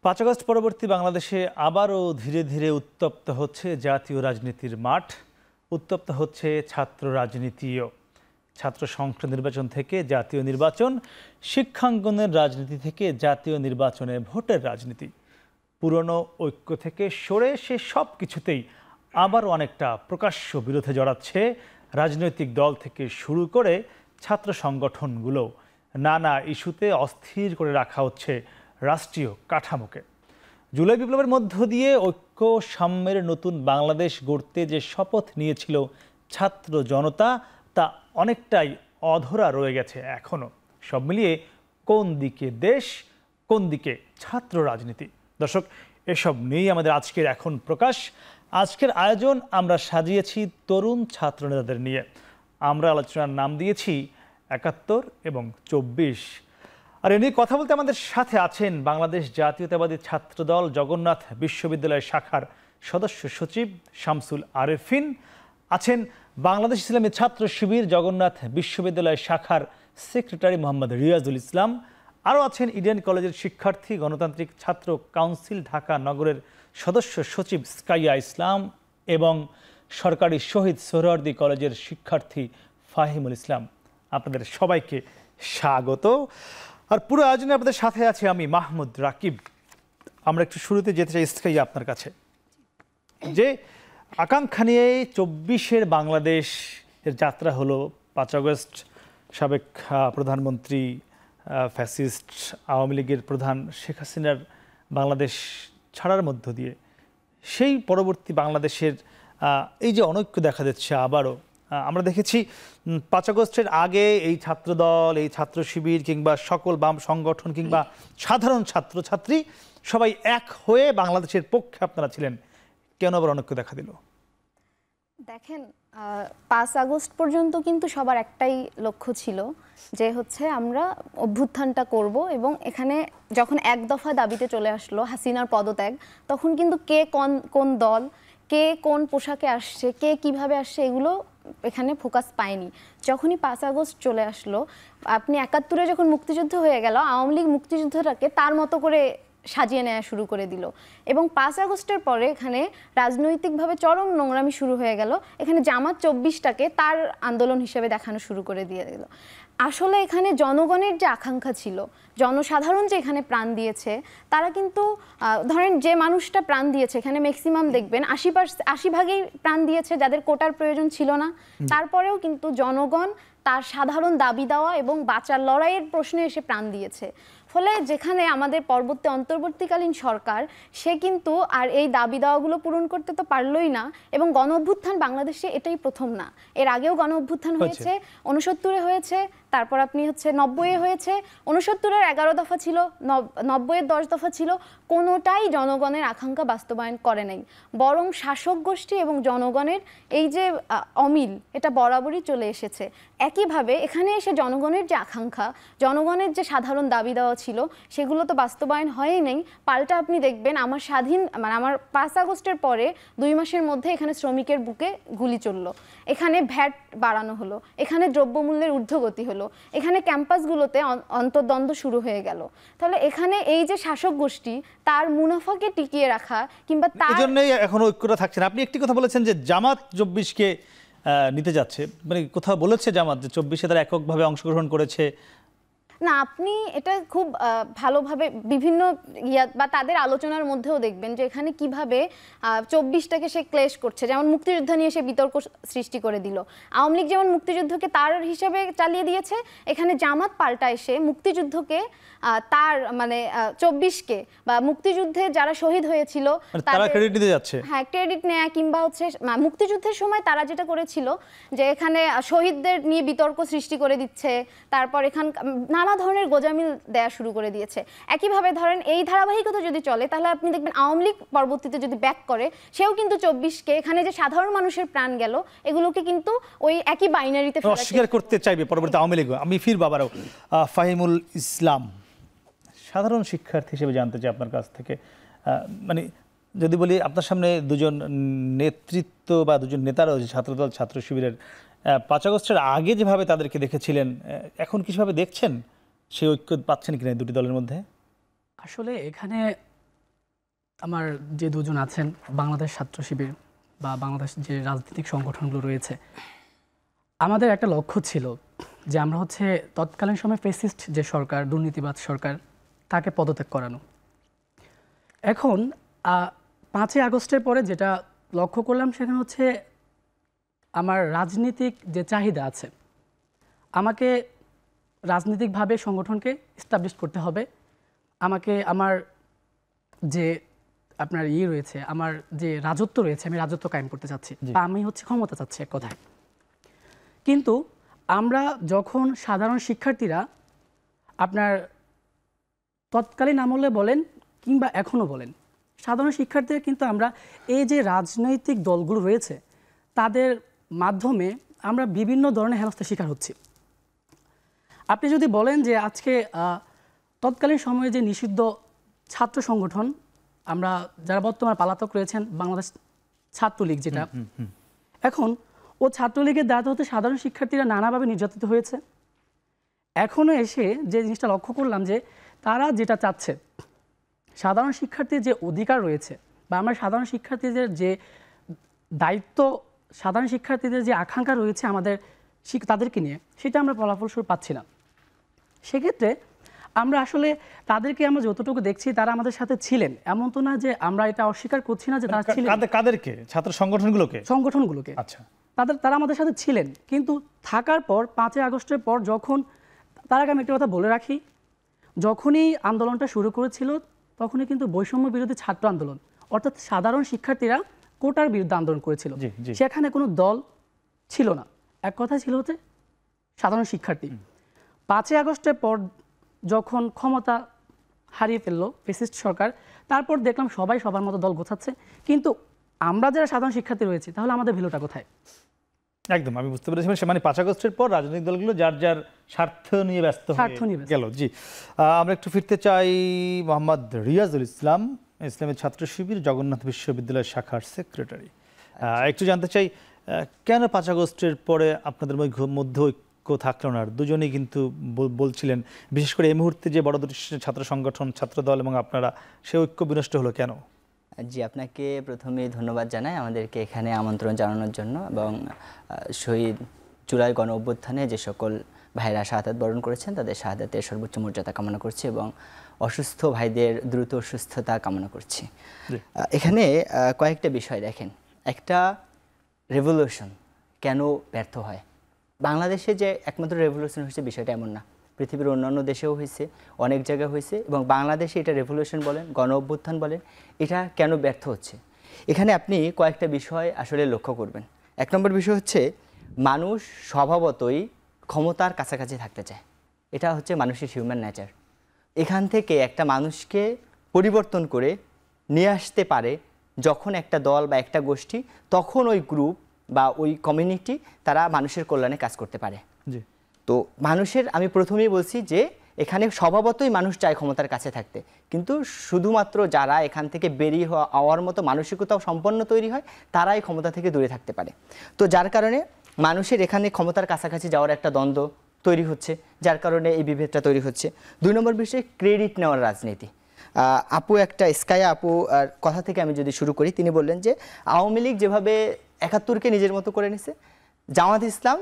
৫ August পরবর্তী বাংলাদেশে আবারও ধীরে ধীরে উত্তপ্ত হচ্ছে জাতীয় রাজনীতির মাঠ, উত্তপ্ত হচ্ছে ছাত্র রাজনীতিও। ছাত্র সংসদ নির্বাচন থেকে জাতীয় নির্বাচন, শিক্ষাঙ্গনের রাজনীতি থেকে জাতীয় নির্বাচনে ভোটের রাজনীতি, পুরনো ঐক্য থেকে সরে সে সব কিছুতেই আবারও অনেকটা প্রকাশ্য বিরোধে জড়াচ্ছে রাজনৈতিক দল থেকে শুরু করে ছাত্র সংগঠনগুলো। নানা ইস্যুতে অস্থির করে রাখা হচ্ছে রাষ্ট্রীয় কাঠামোকে। জুলাই বিপ্লবের মধ্য দিয়ে ঐক্য সাম্যের নতুন বাংলাদেশ গড়তে যে শপথ নিয়েছিল ছাত্র জনতা, তা অনেকটাই অধরা রয়ে গেছে এখনো। সব মিলিয়ে কোন দিকে দেশ, কোন দিকে ছাত্র রাজনীতি? দর্শক, এসব নিয়েই আমাদের আজকের এখন প্রকাশ। আজকের আয়োজন আমরা সাজিয়েছি তরুণ ছাত্র নেতাদের নিয়ে। আমরা আলোচনার নাম দিয়েছি ৭১ এবং ২৪। আর এ নিয়ে কথা বলতে আমাদের সাথে আছেন বাংলাদেশ জাতীয়তাবাদী ছাত্রদল জগন্নাথ বিশ্ববিদ্যালয় শাখার সদস্য সচিব শামসুল আরেফিন, আছেন বাংলাদেশ ইসলামী ছাত্র শিবির জগন্নাথ বিশ্ববিদ্যালয় শাখার সেক্রেটারি মোহাম্মদ রিয়াজুল ইসলাম, আরও আছেন ইডেন কলেজের শিক্ষার্থী গণতান্ত্রিক ছাত্র কাউন্সিল ঢাকা নগরের সদস্য সচিব স্কাইয়া ইসলাম এবং সরকারি শহীদ সোহরাওয়ার্দী কলেজের শিক্ষার্থী ফাহিমুল ইসলাম। আপনাদের সবাইকে স্বাগত। আর পুরো আয়োজনে আপনাদের সাথে আছে আমি মাহমুদ রাকিব। আমরা একটু শুরুতে যেতে চাই স্কাইয়া আপনার কাছে, যে আকাঙ্ক্ষা নিয়ে ২৪-এর বাংলাদেশের যাত্রা হলো ৫ আগস্ট সাবেক প্রধানমন্ত্রী ফ্যাসিস্ট আওয়ামী লীগের প্রধান শেখ হাসিনার বাংলাদেশ ছাড়ার মধ্য দিয়ে সেই পরবর্তী বাংলাদেশের এই যে অনৈক্য দেখা যাচ্ছে আবারও। আমরা দেখেছি ৫ আগস্টের আগে এই ছাত্রদল, এই ছাত্র শিবির কিংবা সকল বাম সংগঠন কিংবা সাধারণ ছাত্রছাত্রী সবাই এক হয়ে বাংলাদেশের পক্ষে আপনারা ছিলেন। কেন আবার অনৈক্য দেখা দিল? দেখেন, ৫ আগস্ট পর্যন্ত কিন্তু সবার একটাই লক্ষ্য ছিল যে হচ্ছে আমরা অভ্যুত্থানটা করব, এবং এখানে যখন এক দফা দাবিতে চলে আসলো হাসিনার পদত্যাগ, তখন কিন্তু কে কোন দল, কে কোন পোশাকে আসছে, কে কিভাবে আসছে, এগুলো এখানে ফোকাস পায়নি। যখনই ৫ আগস্ট চলে আসলো, আপনি ৭১-এ যখন মুক্তিযুদ্ধ হয়ে গেল, আওয়ামী লীগ মুক্তিযুদ্ধটাকে তার মতো করে সাজিয়ে নেওয়া শুরু করে দিল, এবং ৫ আগস্টের পরে এখানে রাজনৈতিকভাবে চরম নোংরামি শুরু হয়ে গেল। এখানে জামাত ২৪টাকে তার আন্দোলন হিসেবে দেখানো শুরু করে দিয়ে দিল। আসলে এখানে জনগণের যে আকাঙ্ক্ষা ছিল, জনসাধারণ যে এখানে প্রাণ দিয়েছে, তারা কিন্তু ধরেন যে মানুষটা প্রাণ দিয়েছে এখানে ম্যাক্সিমাম দেখবেন ৮০% প্রাণ দিয়েছে যাদের কোটার প্রয়োজন ছিল না। তারপরেও কিন্তু জনগণ তার সাধারণ দাবি দেওয়া এবং বাঁচার লড়াইয়ের প্রশ্নে এসে প্রাণ দিয়েছে। ফলে যেখানে আমাদের পরবর্তী অন্তর্বর্তীকালীন সরকার, সে কিন্তু আর এই দাবি দাওয়াগুলো পূরণ করতে তো পারলই না, এবং গণ অভ্যুত্থান বাংলাদেশে এটাই প্রথম না। এর আগেও গণ অভ্যুত্থান হয়েছে, ৬৯-এ হয়েছে, তারপর আপনি হচ্ছে ৯০-এ হয়েছে। ৬৯-এর ১১ দফা ছিল, ৯০-এর ১০ দফা ছিল, কোনোটাই জনগণের আকাঙ্ক্ষা বাস্তবায়ন করে নাই, বরং শাসক গোষ্ঠী এবং জনগণের এই যে অমিল, এটা বরাবরই চলে এসেছে। একইভাবে এখানে এসে জনগণের যে আকাঙ্ক্ষা, জনগণের যে সাধারণ দাবি দেওয়া ছিল, সেগুলো তো বাস্তবায়ন হয়ই নেই। পাল্টা আপনি দেখবেন আমার আমার ৫ আগস্টের পরে ২ মাসের মধ্যে এখানে শ্রমিকের বুকে গুলি চলল, এখানে ভ্যাট বাড়ানো হলো, এখানে দ্রব্যমূল্যের ঊর্ধ্বগতি হলো, এখানে ক্যাম্পাসগুলোতে অন্তর্দ্বন্দ্ব শুরু হয়ে গেল। তাহলে এখানে এই যে শাসক গোষ্ঠী, তার মুনাফাকে টিকিয়ে রাখা কিংবা তার জন্যই এখন ঐক্যটা থাকছে না। আপনি একটি কথা বলেছেন যে জামাত ২৪-কে নিতে যাচ্ছে, মানে কোথাও বলেছে জামাত যে ২৪-এ তারা এককভাবে অংশগ্রহণ করেছে? না, আপনি এটা খুব ভালোভাবে বিভিন্ন বা তাদের আলোচনার মধ্যেও দেখবেন যে এখানে কিভাবে ২৪টাকে সে ক্লেশ করছে। যেমন মুক্তিযুদ্ধ নিয়ে সে বিতর্ক সৃষ্টি করে দিল। আওয়ামী লীগ যেমন মুক্তিযুদ্ধকে তার হিসেবে চালিয়ে দিয়েছে, এখানে জামাত পাল্টা এসে মুক্তিযুদ্ধকে তার মানে ২৪কে বা মুক্তিযুদ্ধে যারা শহীদ হয়েছিল তারা ক্রেডিট দিতে যাচ্ছে। হ্যাঁ, ক্রেডিট নেয়া কিংবা হচ্ছে মুক্তিযুদ্ধের সময় তারা যেটা করেছিল যে এখানে শহীদদের নিয়ে বিতর্ক সৃষ্টি করে দিচ্ছে, তারপর এখানে নানা ধরনের গোজামিল দেয়া শুরু করে দিয়েছে। একইভাবে ধরেন এই ধারাবাহিকতা যদি চলে, তাহলে আপনি দেখবেন আওয়ামী লীগ পরবর্তীতে যদি ব্যাক করে, সেও কিন্তু ২৪কে, এখানে যে সাধারণ মানুষের প্রাণ গেল, এগুলোকে কিন্তু ওই একই বাইনারিতে অস্বীকার করতে চাইবে পরবর্তী আওয়ামী লীগ। আমি ফিরব আবারও ফাহিমুল ইসলাম, সাধারণ শিক্ষার্থী হিসেবে জানতে চাই আপনার কাছ থেকে, মানে যদি বলি আপনার সামনে দুজন নেতৃত্ব বা দুজন নেতা রয়েছে ছাত্রদল ছাত্র শিবিরের, ৫ আগস্টের আগে যেভাবে তাদেরকে দেখেছিলেন, এখন কিভাবে দেখছেন? সেই ঐক্য পাচ্ছেন কিনা দুটি দলের মধ্যে? আসলে এখানে আমার যে দুজন আছেন বাংলাদেশ ছাত্র শিবির বা বাংলাদেশ যে রাজনৈতিক সংগঠনগুলো রয়েছে, আমাদের একটা লক্ষ্য ছিল যে আমরা হচ্ছে তৎকালীন সময় ফেসিস্ট যে সরকার, দুর্নীতিবাদ সরকার, তাকে পদত্যাগ করানো। এখন 5ই আগস্টের পরে যেটা লক্ষ্য করলাম সেখানে হচ্ছে আমার রাজনীতিক যে চাহিদা আছে, আমাকে রাজনৈতিকভাবে সংগঠনকে এস্টাবলিশ করতে হবে, আমাকে আমার যে আপনার রয়েছে, আমার যে রাজত্ব রয়েছে, আমি রাজত্ব কায়েম করতে চাচ্ছি, বা আমি হচ্ছে ক্ষমতা চাচ্ছি এক কথায়। কিন্তু আমরা যখন সাধারণ শিক্ষার্থীরা আপনার তৎকালীন আমলে বলেন কিংবা এখনও বলেন, সাধারণ শিক্ষার্থীরা কিন্তু আমরা এই যে রাজনৈতিক দলগুলো রয়েছে তাদের মাধ্যমে আমরা বিভিন্ন ধরনের হেনস্থার শিকার হচ্ছি। আপনি যদি বলেন যে আজকে তৎকালীন সময়ে যে নিষিদ্ধ ছাত্র সংগঠন, আমরা যারা বর্তমানে পলাতক রয়েছেন, বাংলাদেশ ছাত্রলীগ যেটা, এখন ও ছাত্রলীগের দ্বারা হতে সাধারণ শিক্ষার্থীরা নানাভাবে নির্যাতিত হয়েছে। এখনও এসে যে জিনিসটা লক্ষ্য করলাম যে তারা যেটা চাচ্ছে, সাধারণ শিক্ষার্থীর যে অধিকার রয়েছে বা আমরা সাধারণ শিক্ষার্থীদের যে দায়িত্ব, সাধারণ শিক্ষার্থীদের যে আকাঙ্ক্ষা রয়েছে আমাদের তাদেরকে নিয়ে, সেটা আমরা ফলাফলস্বরূপ পাচ্ছি না। সেক্ষেত্রে আমরা আসলে তাদেরকে আমরা যতটুকু দেখছি তারা আমাদের সাথে ছিলেন, এমন তো না যে আমরা এটা অস্বীকার করছি না যে তারা ছিলেন। কাদেরকে? ছাত্র সংগঠনগুলোকে। আচ্ছা, তারা আমাদের সাথে ছিলেন, কিন্তু থাকার পর 5ই আগস্টের পর যখন, তার আগে আমি একটা কথা বলে রাখি, যখনই আন্দোলনটা শুরু করেছিল তখনই কিন্তু বৈষম্য বিরোধী ছাত্র আন্দোলন, অর্থাৎ সাধারণ শিক্ষার্থীরা কোটার বিরুদ্ধে আন্দোলন করেছিল। সেখানে কোনো দল ছিল না, এক কথা ছিল হচ্ছে সাধারণ শিক্ষার্থী। 5ই আগস্টের পর যখন ক্ষমতা হারিয়ে ফেললো ফ্যাসিস্ট সরকার, তারপর দেখলাম সবাই সবার মতো দল গোছাচ্ছে, কিন্তু আমরা যারা সাধারণ শিক্ষার্থী রয়েছে তাহলে আমাদের ভ্যালুটা কোথায়? একদম, আমি বুঝতে পেরেছি। মানে 5 আগস্টের পর রাজনৈতিক দলগুলো যার যার স্বার্থ নিয়ে ব্যস্ত হয়ে গেল। জি, আমরা একটু ফিরতে চাই মোহাম্মদ রিয়াজুল ইসলাম, ইসলামী ছাত্র শিবির জগন্নাথ বিশ্ববিদ্যালয় শাখার সেক্রেটারি। একটু জানতে চাই, কেন 5 আগস্টের পরে আপনাদের মধ্যে ঐক্য থাকলো না? দুজনেই কিন্তু বলছিলেন, বিশেষ করে এই মুহূর্তে যে বড় দুটি ছাত্র সংগঠন, ছাত্র দল এবং আপনারা, সে ঐক্য বিনষ্ট হলো কেন? জি, আপনাকে প্রথমেই ধন্যবাদ জানাই আমাদেরকে এখানে আমন্ত্রণ জানানোর জন্য, এবং শহীদ জুলাই গণ অভ্যুত্থানে যে সকল ভাইরা শাহাদাত বরণ করেছেন তাদের শাহাদাতের সর্বোচ্চ মর্যাদা কামনা করছি এবং অসুস্থ ভাইদের দ্রুত সুস্থতা কামনা করছি। এখানে কয়েকটা বিষয় দেখেন, একটা রেভলিউশন কেন ব্যর্থ হয়? বাংলাদেশে যে একমাত্র রেভলিউশন হয়েছে বিষয়টা এমন না, পৃথিবীর অন্যান্য দেশেও হয়েছে, অনেক জায়গায় হয়েছে, এবং বাংলাদেশে এটা রেভলিউশন বলেন, গণ অভ্যুত্থান বলেন, এটা কেন ব্যর্থ হচ্ছে? এখানে আপনি কয়েকটা বিষয় আসলে লক্ষ্য করবেন। 1 নম্বর বিষয় হচ্ছে, মানুষ স্বভাবতই ক্ষমতার কাছাকাছি থাকতে চায়, এটা হচ্ছে মানুষের হিউম্যান নেচার। এখান থেকে একটা মানুষকে পরিবর্তন করে নিয়ে আসতে পারে যখন একটা দল বা একটা গোষ্ঠী, তখন ওই গ্রুপ বা ওই কমিউনিটি তারা মানুষের কল্যাণে কাজ করতে পারে। তো মানুষের, আমি প্রথমেই বলছি যে এখানে স্বভাবতই মানুষ চায় ক্ষমতার কাছে থাকতে, কিন্তু শুধুমাত্র যারা এখান থেকে বেরিয়ে হওয়ার মতো মানসিকতাও সম্পন্ন তৈরি হয় তারাই ক্ষমতা থেকে দূরে থাকতে পারে। তো যার কারণে মানুষের এখানে ক্ষমতার কাছাকাছি যাওয়ার একটা দ্বন্দ্ব তৈরি হচ্ছে, যার কারণে এই বিভেদটা তৈরি হচ্ছে। 2 নম্বর বিষয়, ক্রেডিট নেওয়ার রাজনীতি। আপু একটা স্কাই আপু কথা থেকে আমি যদি শুরু করি, তিনি বললেন যে আওয়ামী লীগ যেভাবে 71কে নিজের মতো করে নিছে, জামাত ইসলাম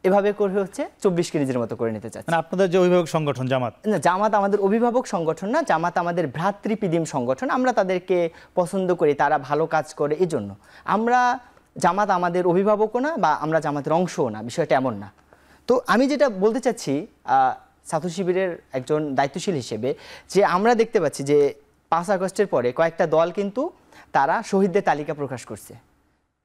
এভাবে করে হচ্ছে 24কে নিজের মতো করে নিতে চাচ্ছে। আপনাদের যে অভিভাবক সংগঠন জামাত, না, জামাত আমাদের অভিভাবক সংগঠন না, জামাত আমাদের ভ্রাতৃপ্রতিম সংগঠন। আমরা তাদেরকে পছন্দ করি, তারা ভালো কাজ করে, এই জন্য আমরা, জামাত আমাদের অভিভাবকও না বা আমরা জামাতের অংশও না, বিষয়টা এমন না। তো আমি যেটা বলতে চাচ্ছি ছাত্র শিবিরের একজন দায়িত্বশীল হিসেবে, যে আমরা দেখতে পাচ্ছি যে 5 আগস্টের পরে কয়েকটা দল কিন্তু তারা শহীদদের তালিকা প্রকাশ করছে,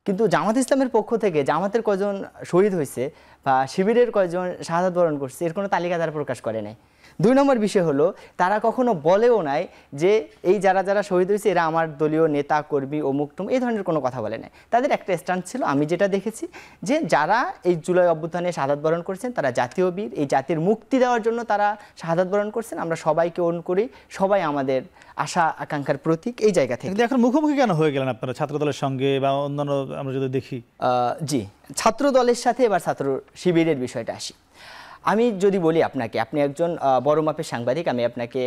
কিন্তু জামাত ইসলামের পক্ষ থেকে জামাতের কয়জন শহীদ হয়েছে বা শিবিরের কয়জন শাহাদাত বরণ করছে এর কোনো তালিকা তারা প্রকাশ করে নাই। 2 নম্বর বিষয় হলো, তারা কখনো বলেও নাই যে এই যারা যারা শহীদ হয়েছে এরা আমার দলীয় নেতা কর্মী অমুক টুম, এই ধরনের কোনো কথা বলে নাই। তাদের একটা স্ট্যান্ড ছিল, আমি যেটা দেখেছি, যে যারা এই জুলাই অভ্যুত্থানে শাহাদাত বরণ করছেন তারা জাতীয় বীর, এই জাতির মুক্তি দেওয়ার জন্য তারা শাহাদাত বরণ করছেন, আমরা সবাইকে অনু করি, সবাই আমাদের আশা আকাঙ্ক্ষার প্রতীক। এই জায়গা থেকে এখন মুখোমুখি কেন হয়ে গেলেন আপনারা ছাত্র দলের সঙ্গে বা অন্যান্য, আমরা যদি দেখি? জি, ছাত্র দলের সাথে এবার ছাত্র শিবিরের বিষয়টা আসি। আমি যদি বলি আপনাকে, আপনি একজন বড় মাপের সাংবাদিক, আমি আপনাকে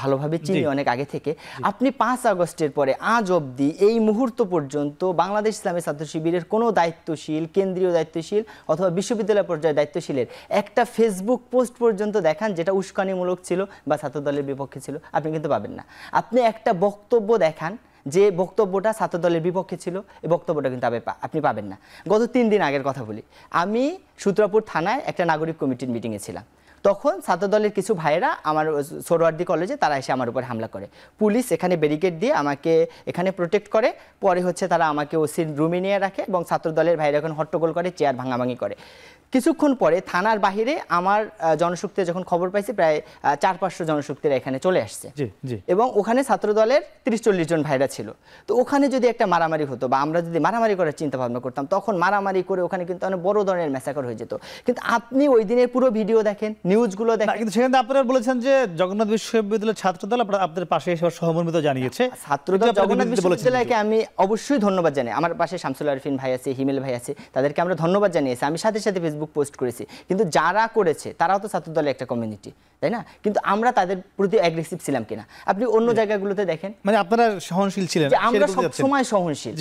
ভালোভাবে চিনি অনেক আগে থেকে। আপনি 5 আগস্টের পরে আজ অবধি এই মুহূর্ত পর্যন্ত বাংলাদেশ ইসলামী ছাত্র শিবিরের কোনো দায়িত্বশীল, কেন্দ্রীয় দায়িত্বশীল অথবা বিশ্ববিদ্যালয় পর্যায়ে দায়িত্বশীলের একটা ফেসবুক পোস্ট পর্যন্ত দেখান যেটা উস্কানিমূলক ছিল বা ছাত্রদলের বিপক্ষে ছিল, আপনি কিন্তু পাবেন না। আপনি একটা বক্তব্য দেখান যে বক্তব্যটা ছাত্রদলের বিপক্ষে ছিল, এই বক্তব্যটা কিন্তু আপনি পাবেন না। গত 3 দিন আগের কথা বলি, আমি সূত্রাপুর থানায় একটা নাগরিক কমিটির মিটিংয়ে ছিলাম। তখন ছাত্রদলের কিছু ভাইয়েরা আমার সোহরাওয়ার্দী কলেজে তারা এসে আমার উপর হামলা করে। পুলিশ এখানে ব্যারিকেড দিয়ে আমাকে এখানে প্রোটেক্ট করে, পরে হচ্ছে তারা আমাকে ওসির রুমে নিয়ে রাখে এবং ছাত্রদলের ভাইয়েরা এখন হট্টগোল করে, চেয়ার ভাঙাভাঙি করে। কিছুক্ষণ পরে থানার বাহিরে আমার জনশক্তির যখন খবর পাইছি, প্রায় 400-500 জনশক্তিরা এখানে চলে আসছে এবং ওখানে ছাত্রদলের 30-40 জন ভাইরা ছিল। তো ওখানে যদি একটা মারামারি হতো বা আমরা যদি মারামারি করার চিন্তা ভাবনা করতাম, তখন মারামারি করে ওখানে কিন্তু অনেক বড় ধরনের ম্যাসাকার হয়ে যেত। কিন্তু আপনি ওই দিনের পুরো ভিডিও দেখেন, নিউজগুলো দেখেন। কিন্তু সেখানে আপনারা বলেছেন যে জগন্নাথ বিশ্ববিদ্যালয়ের ছাত্রদল আপনাদের পাশে এসে সহমর্মিতা জানিয়েছে। ছাত্রদল জগন্নাথ বিশ্ববিদ্যালয়কে আমি অবশ্যই ধন্যবাদ জানাই। আমার পাশে শামসুল আরিফিন ভাই আছে, হিমেল ভাই আছে, তাদেরকে আমরা ধন্যবাদ জানিয়েছি। আমি সাথে সাথে ফেসবুক পোস্ট করেছি। কিন্তু যারা করেছে তারাও তো ছাত্রদলের একটা কমিউনিটি, তাই না? কিন্তু আমরা তাদের প্রতি অ্যাগ্রেসিভ ছিলাম কিনা আপনি অন্য জায়গাগুলোতে দেখেন। মানে আপনারা সহনশীল ছিলেন? আমরা সবসময় সহনশীল।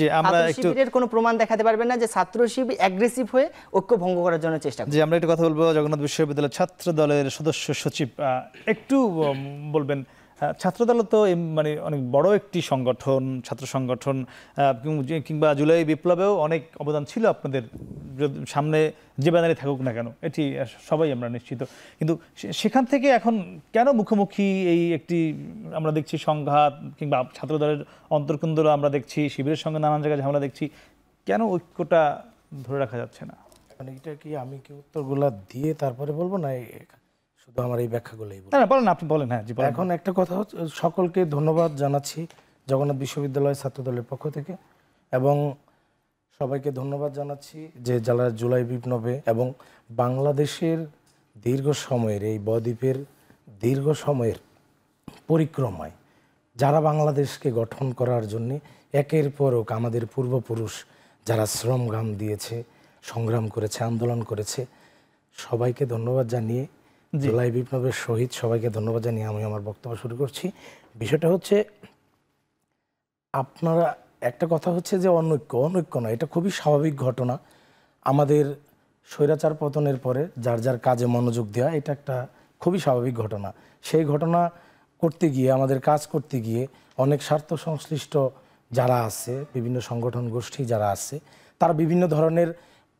শিবিরের কোনো প্রমাণ দেখাতে পারবেন না যে ছাত্র শিবির অ্যাগ্রেসিভ হয়ে ঐক্য ভঙ্গ করার জন্য চেষ্টা করে। আমরা একটা কথা বলবো, জগন্নাথ বিশ্ববিদ্যালয়ের ছাত্র দলের সদস্য সচিব একটু বলবেন, ছাত্রদল তো মানে অনেক বড় একটি সংগঠন, ছাত্র সংগঠন, কিংবা জুলাই বিপ্লবেও অনেক অবদান ছিল আপনাদের, সামনে যে ব্যানারে থাকুক না কেন, এটি সবাই আমরা নিশ্চিত। কিন্তু সেখান থেকে এখন কেন মুখোমুখি এই একটি আমরা দেখছি সংঘাত, কিংবা ছাত্রদলের অন্তর্কুন্দল আমরা দেখছি, শিবিরের সঙ্গে নানান জায়গায় ঝামেলা দেখছি, কেন ঐক্যটা ধরে রাখা যাচ্ছে না? মানে এটা কি আমি কি উত্তরগুলা দিয়ে তারপরে বলবো না শুধু আমার এই ব্যাখ্যাগুলোই বলবো? না বলেন, আপনি বলেন। হ্যাঁ জি, এখন একটা কথা হচ্ছে, সকলকে ধন্যবাদ জানাচ্ছি জগন্নাথ বিশ্ববিদ্যালয় ছাত্রদলের পক্ষ থেকে, এবং সবাইকে ধন্যবাদ জানাচ্ছি যে যারা জুলাই বিপ্লবে এবং বাংলাদেশের দীর্ঘ সময়ের এই বদ্বীপের দীর্ঘ সময়ের পরিক্রমায় যারা বাংলাদেশকে গঠন করার জন্য একের পর এক আমাদের পূর্বপুরুষ যারা শ্রম ঘাম দিয়েছে, সংগ্রাম করেছে, আন্দোলন করেছে, সবাইকে ধন্যবাদ জানিয়ে, জুলাই বিপ্লবের শহীদ সবাইকে ধন্যবাদ জানিয়ে আমি আমার বক্তব্য শুরু করছি। বিষয়টা হচ্ছে, আপনারা একটা কথা হচ্ছে যে অনৈক্য নয়, এটা খুবই স্বাভাবিক ঘটনা। আমাদের স্বৈরাচার পতনের পরে যার যার কাজে মনোযোগ দেওয়া, এটা একটা খুবই স্বাভাবিক ঘটনা। সেই ঘটনা করতে গিয়ে, আমাদের কাজ করতে গিয়ে অনেক স্বার্থ সংশ্লিষ্ট যারা আছে, বিভিন্ন সংগঠন গোষ্ঠী যারা আছে, তারা বিভিন্ন ধরনের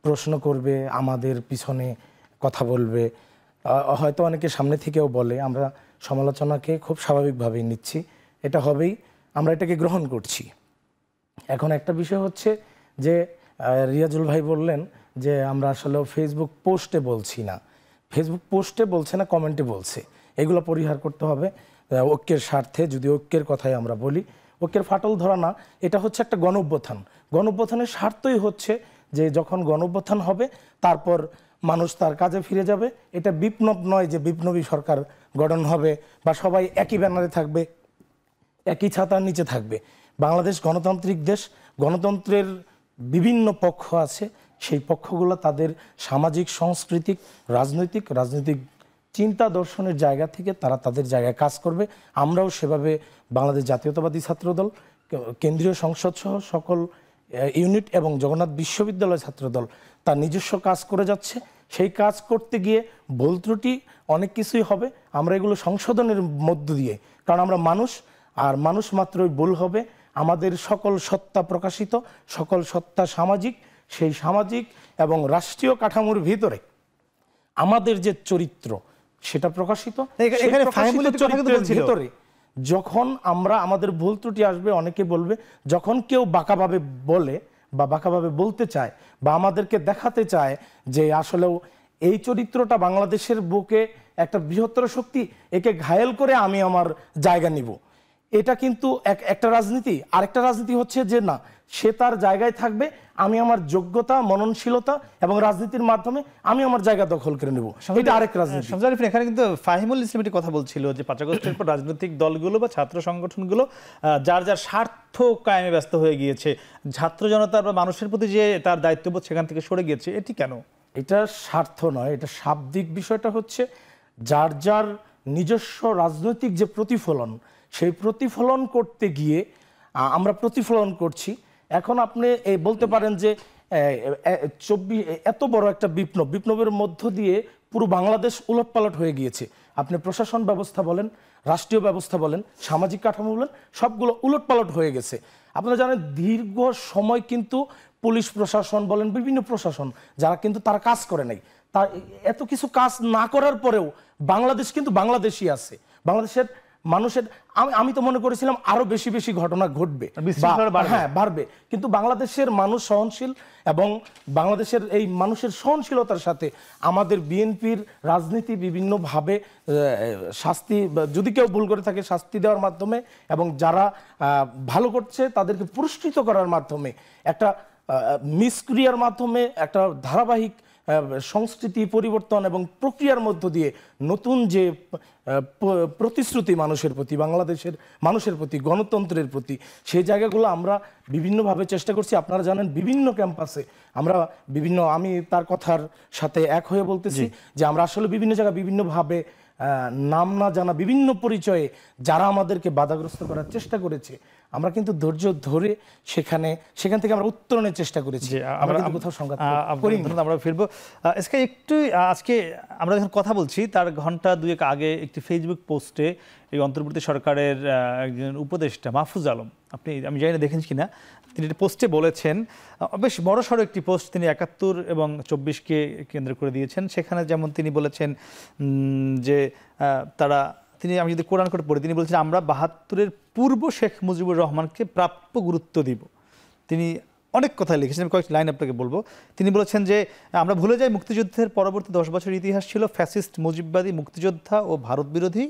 প্রশ্ন করবে, আমাদের পিছনে কথা বলবে, হয়তো অনেকে সামনে থেকেও বলে। আমরা সমালোচনাকে খুব স্বাভাবিকভাবেই নিচ্ছি, এটা হবেই, আমরা এটাকে গ্রহণ করছি। এখন একটা বিষয় হচ্ছে যে রিয়াজুল ভাই বললেন যে আমরা আসলে ফেসবুক পোস্টে বলছি না, ফেসবুক পোস্টে বলছে না, কমেন্টে বলছে। এগুলো পরিহার করতে হবে ঐক্যের স্বার্থে। যদি ঐক্যের কথাই আমরা বলি, ঐক্যের ফাটল ধরা না, এটা হচ্ছে একটা গণঅভ্যুত্থান। গণঅভ্যুত্থানের স্বার্থই হচ্ছে যে যখন গণঅভ্যুত্থান হবে তারপর মানুষ তার কাজে ফিরে যাবে। এটা বিপ্লব নয় যে বিপ্লবী সরকার গঠন হবে বা সবাই একই ব্যানারে থাকবে, একই ছাতার নিচে থাকবে। বাংলাদেশ গণতান্ত্রিক দেশ, গণতন্ত্রের বিভিন্ন পক্ষ আছে, সেই পক্ষগুলো তাদের সামাজিক, সাংস্কৃতিক, রাজনৈতিক চিন্তা দর্শনের জায়গা থেকে তারা তাদের জায়গায় কাজ করবে। আমরাও সেভাবে বাংলাদেশ জাতীয়তাবাদী ছাত্রদল, কেন্দ্রীয় সংসদ সহ সকল ইউনিট এবং জগন্নাথ বিশ্ববিদ্যালয় ছাত্রদল তার নিজস্ব কাজ করে যাচ্ছে। সেই কাজ করতে গিয়ে ভুল ত্রুটি অনেক কিছুই হবে, আমরা এগুলো সংশোধনের মধ্য দিয়ে, কারণ আমরা মানুষ, আর মানুষ মাত্রই ভুল হবে। আমাদের সকল সত্তা প্রকাশিত, সকল সত্তা সামাজিক, সেই সামাজিক এবং রাষ্ট্রীয় কাঠামোর ভিতরে আমাদের যে চরিত্র সেটা প্রকাশিত। ভিতরে যখন আমরা আমাদের ভুল ত্রুটি আসবে, অনেকে বলবে, যখন কেউ বাঁকাভাবে বলে বা বাঁকাভাবে বলতে চায় বা আমাদেরকে দেখাতে চায় যে আসলেও এই চরিত্রটা বাংলাদেশের বুকে একটা বৃহত্তর শক্তি, একে ঘায়েল করে আমি আমার জায়গা নিব, এটা কিন্তু একটা রাজনীতি। আরেকটা রাজনীতি হচ্ছে যে না, সে তার জায়গায় থাকবে, আমি আমার যোগ্যতা, মননশীলতা এবং রাজনীতির মাধ্যমে আমি আমার জায়গা দখল করে নেব, এটা আরেক রাজনীতি। এখানে কিন্তু ফাহিমুল ইসলাম একটি কথা বলছিল যে 5 আগস্টের পর রাজনৈতিক দলগুলো বা ছাত্র সংগঠনগুলো যার যার স্বার্থ কায়েমে ব্যস্ত হয়ে গিয়েছে, ছাত্র জনতার বা মানুষের প্রতি যে তার দায়িত্ববোধ সেখান থেকে সরে গিয়েছে, এটি কেন? এটা স্বার্থ নয়, এটা শাব্দিক বিষয়টা হচ্ছে যার যার নিজস্ব রাজনৈতিক যে প্রতিফলন, সেই প্রতিফলন করতে গিয়ে আমরা প্রতিফলন করছি। এখন আপনি এই বলতে পারেন যে 24 এত বড় একটা বিপ্লবের মধ্য দিয়ে পুরো বাংলাদেশ উলটপালট হয়ে গিয়েছে। আপনি প্রশাসন ব্যবস্থা বলেন, রাষ্ট্রীয় ব্যবস্থা বলেন, সামাজিক কাঠামো বলেন, সবগুলো উলটপালট হয়ে গেছে। আপনারা জানেন দীর্ঘ সময় কিন্তু পুলিশ প্রশাসন বলেন, বিভিন্ন প্রশাসন যারা কিন্তু তারা কাজ করে নাই, তা এত কিছু কাজ না করার পরেও বাংলাদেশ কিন্তু বাংলাদেশই আছে। বাংলাদেশের মানুষের আমি তো মনে করেছিলাম আরো বেশি বেশি ঘটনা ঘটবে, হ্যাঁ বাড়বে, কিন্তু বাংলাদেশের মানুষ সহনশীল এবং বাংলাদেশের এই মানুষের সহনশীলতার সাথে আমাদের বিএনপির রাজনীতি বিভিন্নভাবে শাস্তি, যদি কেউ ভুল করে থাকে শাস্তি দেওয়ার মাধ্যমে এবং যারা ভালো করছে তাদেরকে পুরস্কৃত করার মাধ্যমে, একটা মিসক্রিয়ার মাধ্যমে একটা ধারাবাহিক সংস্কৃতি পরিবর্তন এবং প্রক্রিয়ার মধ্য দিয়ে নতুন যে প্রতিশ্রুতি মানুষের প্রতি, বাংলাদেশের মানুষের প্রতি, গণতন্ত্রের প্রতি, সেই জায়গাগুলো আমরা বিভিন্নভাবে চেষ্টা করছি। আপনারা জানেন বিভিন্ন ক্যাম্পাসে আমরা আমি তার কথার সাথে এক হয়ে বলতেছি যে আমরা আসলে বিভিন্ন জায়গায় বিভিন্নভাবে নাম না জানা বিভিন্ন পরিচয়ে যারা আমাদেরকে বাধাগ্রস্ত করার চেষ্টা করেছে, আমরা কিন্তু ধৈর্য ধরে সেখান থেকে আমরা উত্তরণের চেষ্টা করেছি। আমরা কিন্তু কোথাও সংঘাত করিনি। আমরা ফিরবো একটু। আজকে আমরা যখন কথা বলছি তার ঘন্টা দুয়েক আগে একটি ফেসবুক পোস্টে এই অন্তর্বর্তী সরকারের একজন উপদেষ্টা মাহফুজ আলম, আমি জানি না দেখেন কিনা, তিনি পোস্টে বলেছেন, বেশ বড়সড় একটি পোস্ট তিনি ৭১ এবং ২৪কে কেন্দ্র করে দিয়েছেন। সেখানে যেমন তিনি বলেছেন যে আমি যদি কোরআন করে পড়ি, তিনি বলছেন আমরা ৭২-এর পূর্ব শেখ মুজিবুর রহমানকে প্রাপ্য গুরুত্ব দিব। তিনি অনেক কথা লিখেছেন, আমি কয়েকটি লাইন আপনাকে বলবো। তিনি বলেছেন যে আমরা ভুলে যাই মুক্তিযুদ্ধের পরবর্তী 10 বছর ইতিহাস ছিল ফ্যাসিস্ট মুজিববাদী মুক্তিযোদ্ধা ও ভারত বিরোধী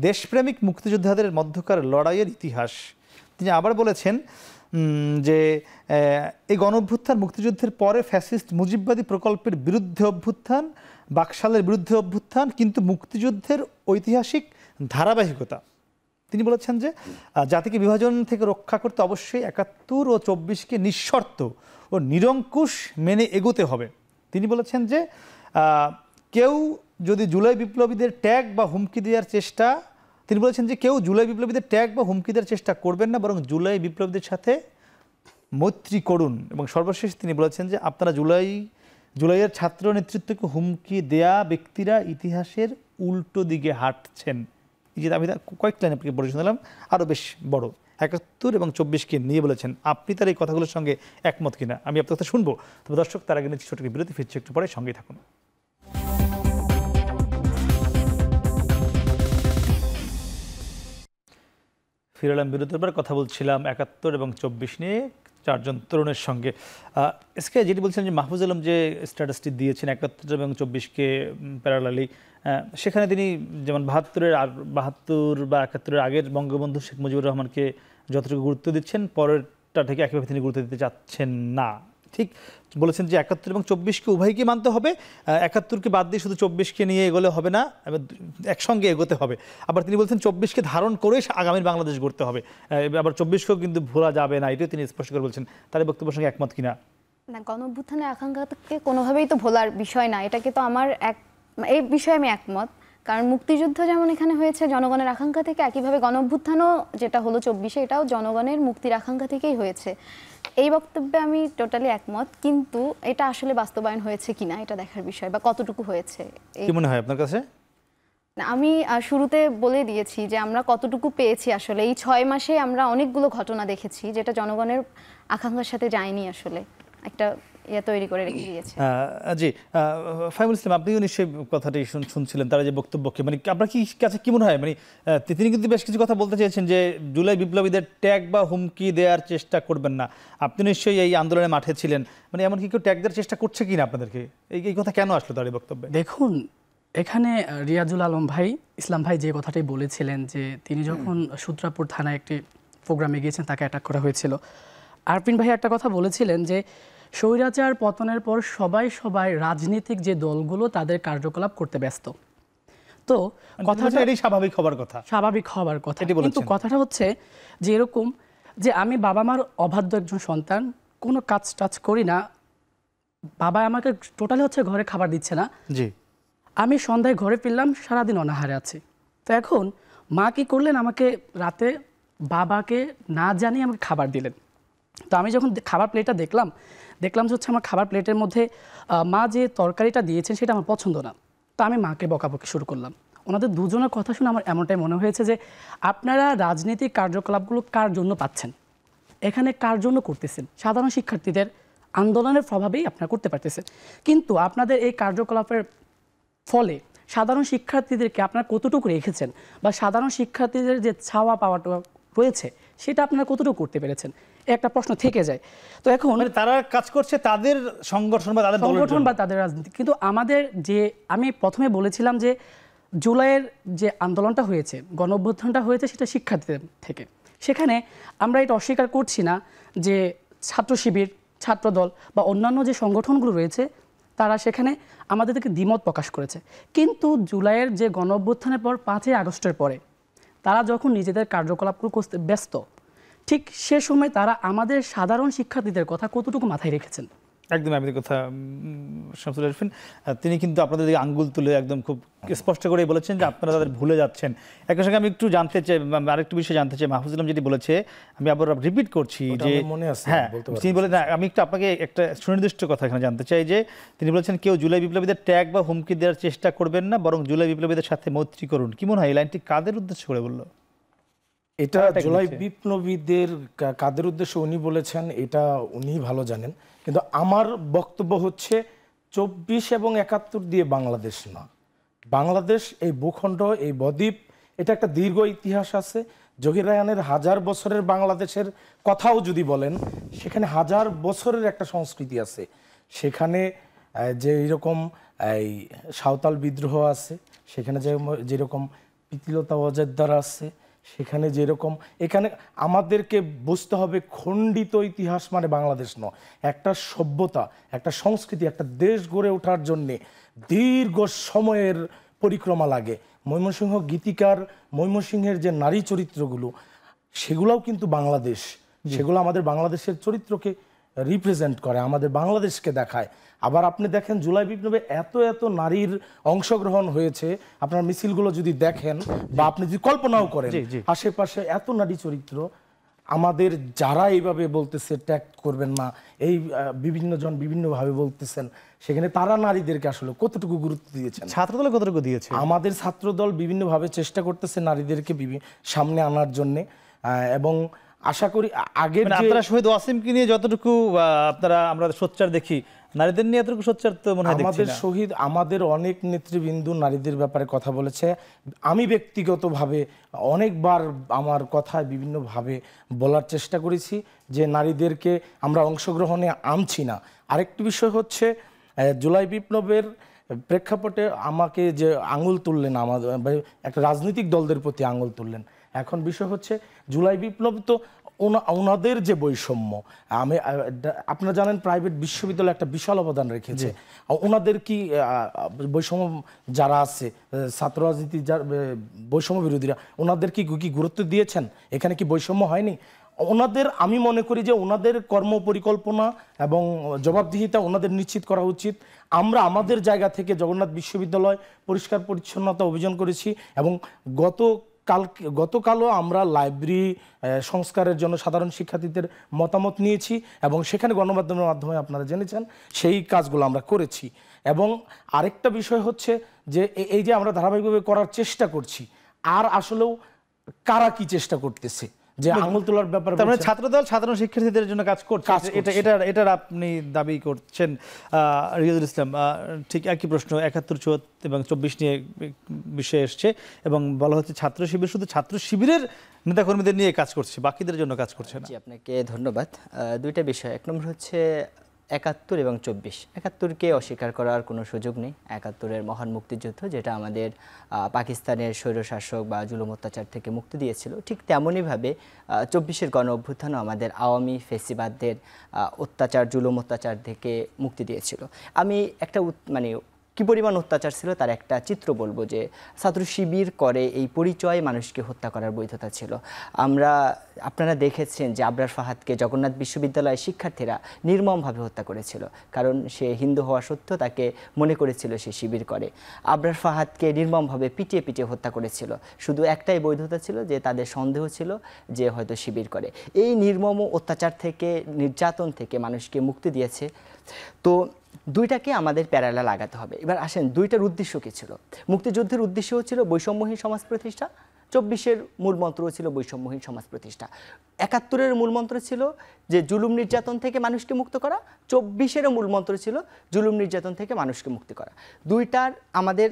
দেশপ্রেমিক মুক্তিযোদ্ধাদের মধ্যকার লড়াইয়ের ইতিহাস। তিনি আবার বলেছেন যে এই গণঅভ্যুত্থান মুক্তিযুদ্ধের পরে ফ্যাসিস্ট মুজিববাদী প্রকল্পের বিরুদ্ধে অভ্যুত্থান, বাকশালের বিরুদ্ধে অভ্যুত্থান, কিন্তু মুক্তিযুদ্ধের ঐতিহাসিক ধারাবাহিকতা। তিনি বলেছেন যে জাতিকে বিভাজন থেকে রক্ষা করতে অবশ্যই ৭১ ও ২৪কে নিঃশর্ত ও নিরঙ্কুশ মেনে এগোতে হবে। তিনি বলেছেন যে কেউ যদি জুলাই বিপ্লবীদের ট্যাগ বা হুমকি দেওয়ার চেষ্টা করবেন না, বরং জুলাই বিপ্লবীদের সাথে মৈত্রী করুন। এবং সর্বশেষ তিনি বলেছেন যে আপনারা জুলাইয়ের ছাত্র নেতৃত্বকে হুমকি দেয়া ব্যক্তিরা ইতিহাসের উল্টো দিকে হাঁটছেন। এই যে আমি কয়েকটা লাইন আপনাকে পড়ে শোনালাম, আরও বেশ বড়, ৭১ এবং ২৪কে নিয়ে বলেছেন। আপনি তার এই কথাগুলোর সঙ্গে একমত কিনা আমি আপনার কথা শুনবো। তবে দর্শক, তার আগে নিচ্ছি ছোট বিরতি, ফিরছি একটু পরে, সঙ্গেই থাকুন। ফিরালাম বিরতির পর, কথা বলছিলাম ৭১ এবং ২৪ নিয়ে চারজন তরুণের সঙ্গে। এসকে যেটি বলছেন যে মাহফুজ আলম যে স্ট্যাটাসটি দিয়েছেন ৭১ এবং ২৪কে প্যারালালি, সেখানে তিনি যেমন ৭২ বা ৭১ আগের বঙ্গবন্ধু শেখ মুজিবুর রহমানকে যতটুকু গুরুত্ব দিচ্ছেন, পরেরটা থেকে একইভাবে তিনি গুরুত্ব দিতে চাচ্ছেন না। ঠিক বলেছেন যে ৭১ এবং ২৪কে উভয়কে মানতে হবে, ৭১কে বাদ দিয়ে শুধু ২৪কে নিয়ে এগোলে হবে না, একসঙ্গে এগোতে হবে। আবার তিনি বলছেন ২৪কে ধারণ করে আগামীর বাংলাদেশ গড়তে হবে, আবার ২৪কেও কিন্তু ভোলা যাবে না, এটাও তিনি স্পষ্ট করে বলছেন। তার বক্তব্যের সঙ্গে একমত কিনা? না, গণঅভ্যুত্থানের আকাঙ্ক্ষাকে কোনোভাবেই তো ভোলার বিষয় না, এটাকে তো এই বিষয়ে আমি একমত। কারণ মুক্তিযুদ্ধ যেমন এখানে হয়েছে জনগণের আকাঙ্ক্ষা থেকে, একইভাবে গণঅভ্যুত্থানও যেটা হলো ২৪-এ, এটাও জনগণের মুক্তির আকাঙ্ক্ষা থেকেই হয়েছে। এই বক্তব্যে আমি টোটালি একমত, কিন্তু এটা আসলে বাস্তবায়ন হয়েছে কিনা এটা দেখার বিষয়, বা কতটুকু হয়েছে। কি মনে হয় আপনার কাছে? আমি শুরুতে বলে দিয়েছি যে আমরা কতটুকু পেয়েছি। আসলে এই ৬ মাসে আমরা অনেকগুলো ঘটনা দেখেছি যেটা জনগণের আকাঙ্ক্ষার সাথে যায়নি, আসলে একটা তৈরি করে রেখে দিয়েছে। জি, ফাহিমুল ইসলাম, আপনিও নিশ্চয়ই কথাটি শুনছিলেন, তারা যে বক্তব্যকে, মানে আপনার কাছে কি মনে হয়, মানে তিনি কিন্তু বেশ কিছু কথা বলতে চেয়েছেন যে জুলাই বিপ্লবীদের ট্যাগ বা হুমকি দেওয়ার চেষ্টা করবেন না। আপনি নিশ্চয়ই এই আন্দোলনের মাঠে ছিলেন, মানে এমনকি কেউ ট্যাগ দেওয়ার চেষ্টা করছে কিনা আপনাদেরকে, এই কথা কেন আসলো তার এই বক্তব্যে? দেখুন, এখানে রিয়াজুল আলম ভাই, ইসলাম ভাই যে কথাটাই বলেছিলেন যে তিনি যখন সূত্রাপুর থানায় একটি প্রোগ্রামে গিয়েছেন তাকে অ্যাটাক করা হয়েছিল। আরফিন ভাই একটা কথা বলেছিলেন যে স্বৈরাচার পতনের পর সবাই রাজনৈতিক যে দলগুলো তাদের কার্যকলাপ করতে ব্যস্ত। তো কথাটা স্বাভাবিক হবার কথা, কিন্তু কথাটা হচ্ছে যে এরকম যে আমি বাবা মার অবাধ্য একজন সন্তান, কোনো কাজ টাজ করি না, বাবা আমাকে টোটালি হচ্ছে ঘরে খাবার দিচ্ছে না। জি। আমি সন্ধ্যায় ঘরে ফিরলাম, সারাদিন অনাহারে আছি। তো এখন মা কি করলেন, আমাকে রাতে বাবাকে না জানিয়ে আমাকে খাবার দিলেন। তো আমি যখন খাবার প্লেটটা দেখলাম যে হচ্ছে আমার খাবার প্লেটের মধ্যে মা যে তরকারিটা দিয়েছেন সেটা আমার পছন্দ না। তো আমি মাকে বকাবকি শুরু করলাম। ওনাদের দুজনের কথা শুনে আমার এমনটাই মনে হয়েছে যে আপনারা রাজনৈতিক কার্যকলাপগুলো কার জন্য পাচ্ছেন, এখানে কার জন্য করতেছেন? সাধারণ শিক্ষার্থীদের আন্দোলনের প্রভাবেই আপনারা করতে পারতেছেন, কিন্তু আপনাদের এই কার্যকলাপের ফলে সাধারণ শিক্ষার্থীদেরকে আপনারা কতটুকু রেখেছেন, বা সাধারণ শিক্ষার্থীদের যে ছাওয়া পাওয়াটা রয়েছে সেটা আপনারা কতটুকু করতে পেরেছেন, একটা প্রশ্ন থেকে যায়। তো এখন মানে তারা কাজ করছে তাদের সংগঠন বা তাদের সংগঠন বা তাদের রাজনীতি, কিন্তু আমাদের যে আমি প্রথমে বলেছিলাম যে জুলাইয়ের যে আন্দোলনটা হয়েছে, গণ অভ্যুত্থানটা হয়েছে, সেটা শিক্ষার্থীদের থেকে। সেখানে আমরা এটা অস্বীকার করছি না যে ছাত্র শিবির, ছাত্রদল বা অন্যান্য যে সংগঠনগুলো রয়েছে তারা সেখানে আমাদেরকে দ্বিমত প্রকাশ করেছে, কিন্তু জুলাইয়ের যে গণ অভ্যুত্থানের পর 5ই আগস্টের পরে তারা যখন নিজেদের কার্যকলাপগুলো করতে ব্যস্ত, ঠিক সে সময় তারা আমাদের সাধারণ শিক্ষার্থীদের কথা কতটুকু মাথায় রেখেছেন? একদম আমি কথা শামসুল আরিফিন তিনি কিন্তু আপনাদের দিকে আঙ্গুল তুলে একদম খুব স্পষ্ট করে বলেছেন যে আপনারা তাদের ভুলে যাচ্ছেন। একই সঙ্গে আমি একটু জানতে চাই, আরেকটু বিষয় জানতে চাই, মাহফুজ ইসলাম যেটি বলেছে আমি আবার রিপিট করছি যে হ্যাঁ তিনি বলে না, আমি একটু আপনাকে একটা সুনির্দিষ্ট কথা এখানে জানতে চাই যে তিনি বলেছেন কেউ জুলাই বিপ্লবীদের ট্যাগ বা হুমকি দেওয়ার চেষ্টা করবেন না, বরং জুলাই বিপ্লবীদের সাথে মৈত্রী করুন। কি মনে হয় এই লাইনটি কাদের উদ্দেশ্য করে বললো? এটা জুলাই বিপ্লবীদের কাদের উদ্দেশ্যে উনি বলেছেন এটা উনি ভালো জানেন, কিন্তু আমার বক্তব্য হচ্ছে 24 এবং 71 দিয়ে বাংলাদেশ না। বাংলাদেশ এই ভূখণ্ড, এই বদ্বীপ, এটা একটা দীর্ঘ ইতিহাস আছে। জহির রায়হানের 1000 বছরের বাংলাদেশের কথাও যদি বলেন, সেখানে 1000 বছরের একটা সংস্কৃতি আছে। সেখানে যে এরকম এই সাঁওতাল বিদ্রোহ আছে, সেখানে যেরকম প্রীতিলতা ওয়াজেদ্দার আছে, সেখানে যেরকম, এখানে আমাদেরকে বুঝতে হবে খণ্ডিত ইতিহাস মানে বাংলাদেশ নয়। একটা সভ্যতা, একটা সংস্কৃতি, একটা দেশ গড়ে ওঠার জন্যে দীর্ঘ সময়ের পরিক্রমা লাগে। ময়মনসিংহ গীতিকার, ময়মনসিংহের যে নারী চরিত্রগুলো, সেগুলোও কিন্তু বাংলাদেশ, সেগুলো আমাদের বাংলাদেশের চরিত্রকে রিপ্রেজেন্ট করে, আমাদের বাংলাদেশকে দেখায়। আবার আপনি দেখেন জুলাই বিপ্লবে এত এত নারীর অংশগ্রহণ হয়েছে, আপনার মিছিলগুলো যদি দেখেন বা আপনি যদি কল্পনাও করেন, আশেপাশে এত নারী চরিত্র। আমাদের যারা এইভাবে বলতেছে ট্যাগ করবেন না, এই বিভিন্ন জন বিভিন্নভাবে বলতেছেন, সেখানে তারা নারীদেরকে আসলে কতটুকু গুরুত্ব দিয়েছেন? ছাত্রদল কতটুকু দিয়েছে? আমাদের ছাত্রদল বিভিন্নভাবে চেষ্টা করতেছে নারীদেরকে সামনে আনার জন্যে, এবং আশা করি আগের আপনারা শহীদ ওয়াসিমকে নিয়ে যতটুকু আপনারা আমরা সোচ্চার দেখি, নারীদের নিয়ে এতটুকু সোচ্চার তো মনে হয় আমাদের শহীদ, আমাদের অনেক নেতৃবৃন্দ নারীদের ব্যাপারে কথা বলেছে। আমি ব্যক্তিগতভাবে অনেকবার আমার কথায় বিভিন্নভাবে বলার চেষ্টা করেছি যে নারীদেরকে আমরা অংশগ্রহণে আনছি না। আরেকটি বিষয় হচ্ছে জুলাই বিপ্লবের প্রেক্ষাপটে আমাকে যে আঙুল তুললেন, আমাদের একটা রাজনৈতিক দলদের প্রতি আঙুল তুললেন। এখন বিষয় হচ্ছে জুলাই বিপ্লব তো ওনাদের যে বৈষম্য, আপনারা জানেন প্রাইভেট বিশ্ববিদ্যালয় একটা বিশাল অবদান রেখেছে। ওনাদের কি বৈষম্য যারা আছে, ছাত্র রাজনীতি যার বৈষম্য বিরোধীরা, ওনাদের কি গুরুত্ব দিয়েছেন? এখানে কি বৈষম্য হয়নি? ওনাদের, আমি মনে করি যে ওনাদের কর্ম পরিকল্পনা এবং জবাবদিহিতা ওনাদের নিশ্চিত করা উচিত। আমরা আমাদের জায়গা থেকে জগন্নাথ বিশ্ববিদ্যালয় পরিষ্কার পরিচ্ছন্নতা অভিযান করেছি, এবং গতকালও আমরা লাইব্রেরি সংস্কারের জন্য সাধারণ শিক্ষার্থীদের মতামত নিয়েছি, এবং সেখানে গণমাধ্যমের মাধ্যমে আপনারা জেনেছেন সেই কাজগুলো আমরা করেছি। এবং আরেকটা বিষয় হচ্ছে যে এই যে আমরা ধারাবাহিকভাবে করার চেষ্টা করছি, আর আসলেও কারা কি চেষ্টা করতেছে যে আঙুল তোলার ব্যাপারে, মানে ছাত্রদল সাধারণ শিক্ষার্থীদের জন্য কাজ করছে, এটা আপনি দাবি করছেন। রিয়াজুল ইসলাম, ঠিক একই প্রশ্ন 71, 74 এবং 24 নিয়ে বিষয় এসছে, এবং বলা হচ্ছে ছাত্র শিবির শুধু ছাত্র শিবিরের নেতাকর্মীদের নিয়ে কাজ করছে, বাকিদের জন্য কাজ করছে না। জি, আপনাকে ধন্যবাদ। দুইটা বিষয়, এক নম্বর হচ্ছে 71 এবং 24। 71কে অস্বীকার করার কোনো সুযোগ নেই। 71-এর মহান মুক্তিযুদ্ধ, যেটা আমাদের পাকিস্তানের স্বৈরশাসক বা জুলুম অত্যাচার থেকে মুক্তি দিয়েছিল, ঠিক তেমনইভাবে 24-এর গণ অভ্যুত্থানও আমাদের আওয়ামী ফেসিবাদদের অত্যাচার, জুলুম অত্যাচার থেকে মুক্তি দিয়েছিল। আমি একটা কি পরিমাণ অত্যাচার ছিল তার একটা চিত্র বলবো, যে ছাত্র শিবির করে এই পরিচয় মানুষকে হত্যা করার বৈধতা ছিল। আপনারা দেখেছেন যে আবরার ফাহাদকে জগন্নাথ বিশ্ববিদ্যালয়ের শিক্ষার্থীরা নির্মমভাবে হত্যা করেছিল, কারণ সে হিন্দু হওয়া সত্ত্বেও তাকে মনে করেছিল সে শিবির করে। আবরার ফাহাদকে নির্মমভাবে পিটিয়ে পিটিয়ে হত্যা করেছিল, শুধু একটাই বৈধতা ছিল যে তাদের সন্দেহ ছিল যে হয়তো শিবির করে। এই নির্মম অত্যাচার থেকে, নির্যাতন থেকে মানুষকে মুক্তি দিয়েছে। তো দুইটাকে আমাদের প্যারালা লাগাতে হবে। এবার আসেন, দুইটার উদ্দেশ্য কী ছিল? মুক্তিযুদ্ধের উদ্দেশ্যও ছিল বৈষম্যহীন সমাজ প্রতিষ্ঠা, 24-এর মূলমন্ত্রও ছিল বৈষম্যহীন সমাজ প্রতিষ্ঠা। 71-এর মূলমন্ত্র ছিল যে জুলুম নির্যাতন থেকে মানুষকে মুক্ত করা, 24-এরও মূলমন্ত্র ছিল জুলুম নির্যাতন থেকে মানুষকে মুক্তি করা। দুইটার আমাদের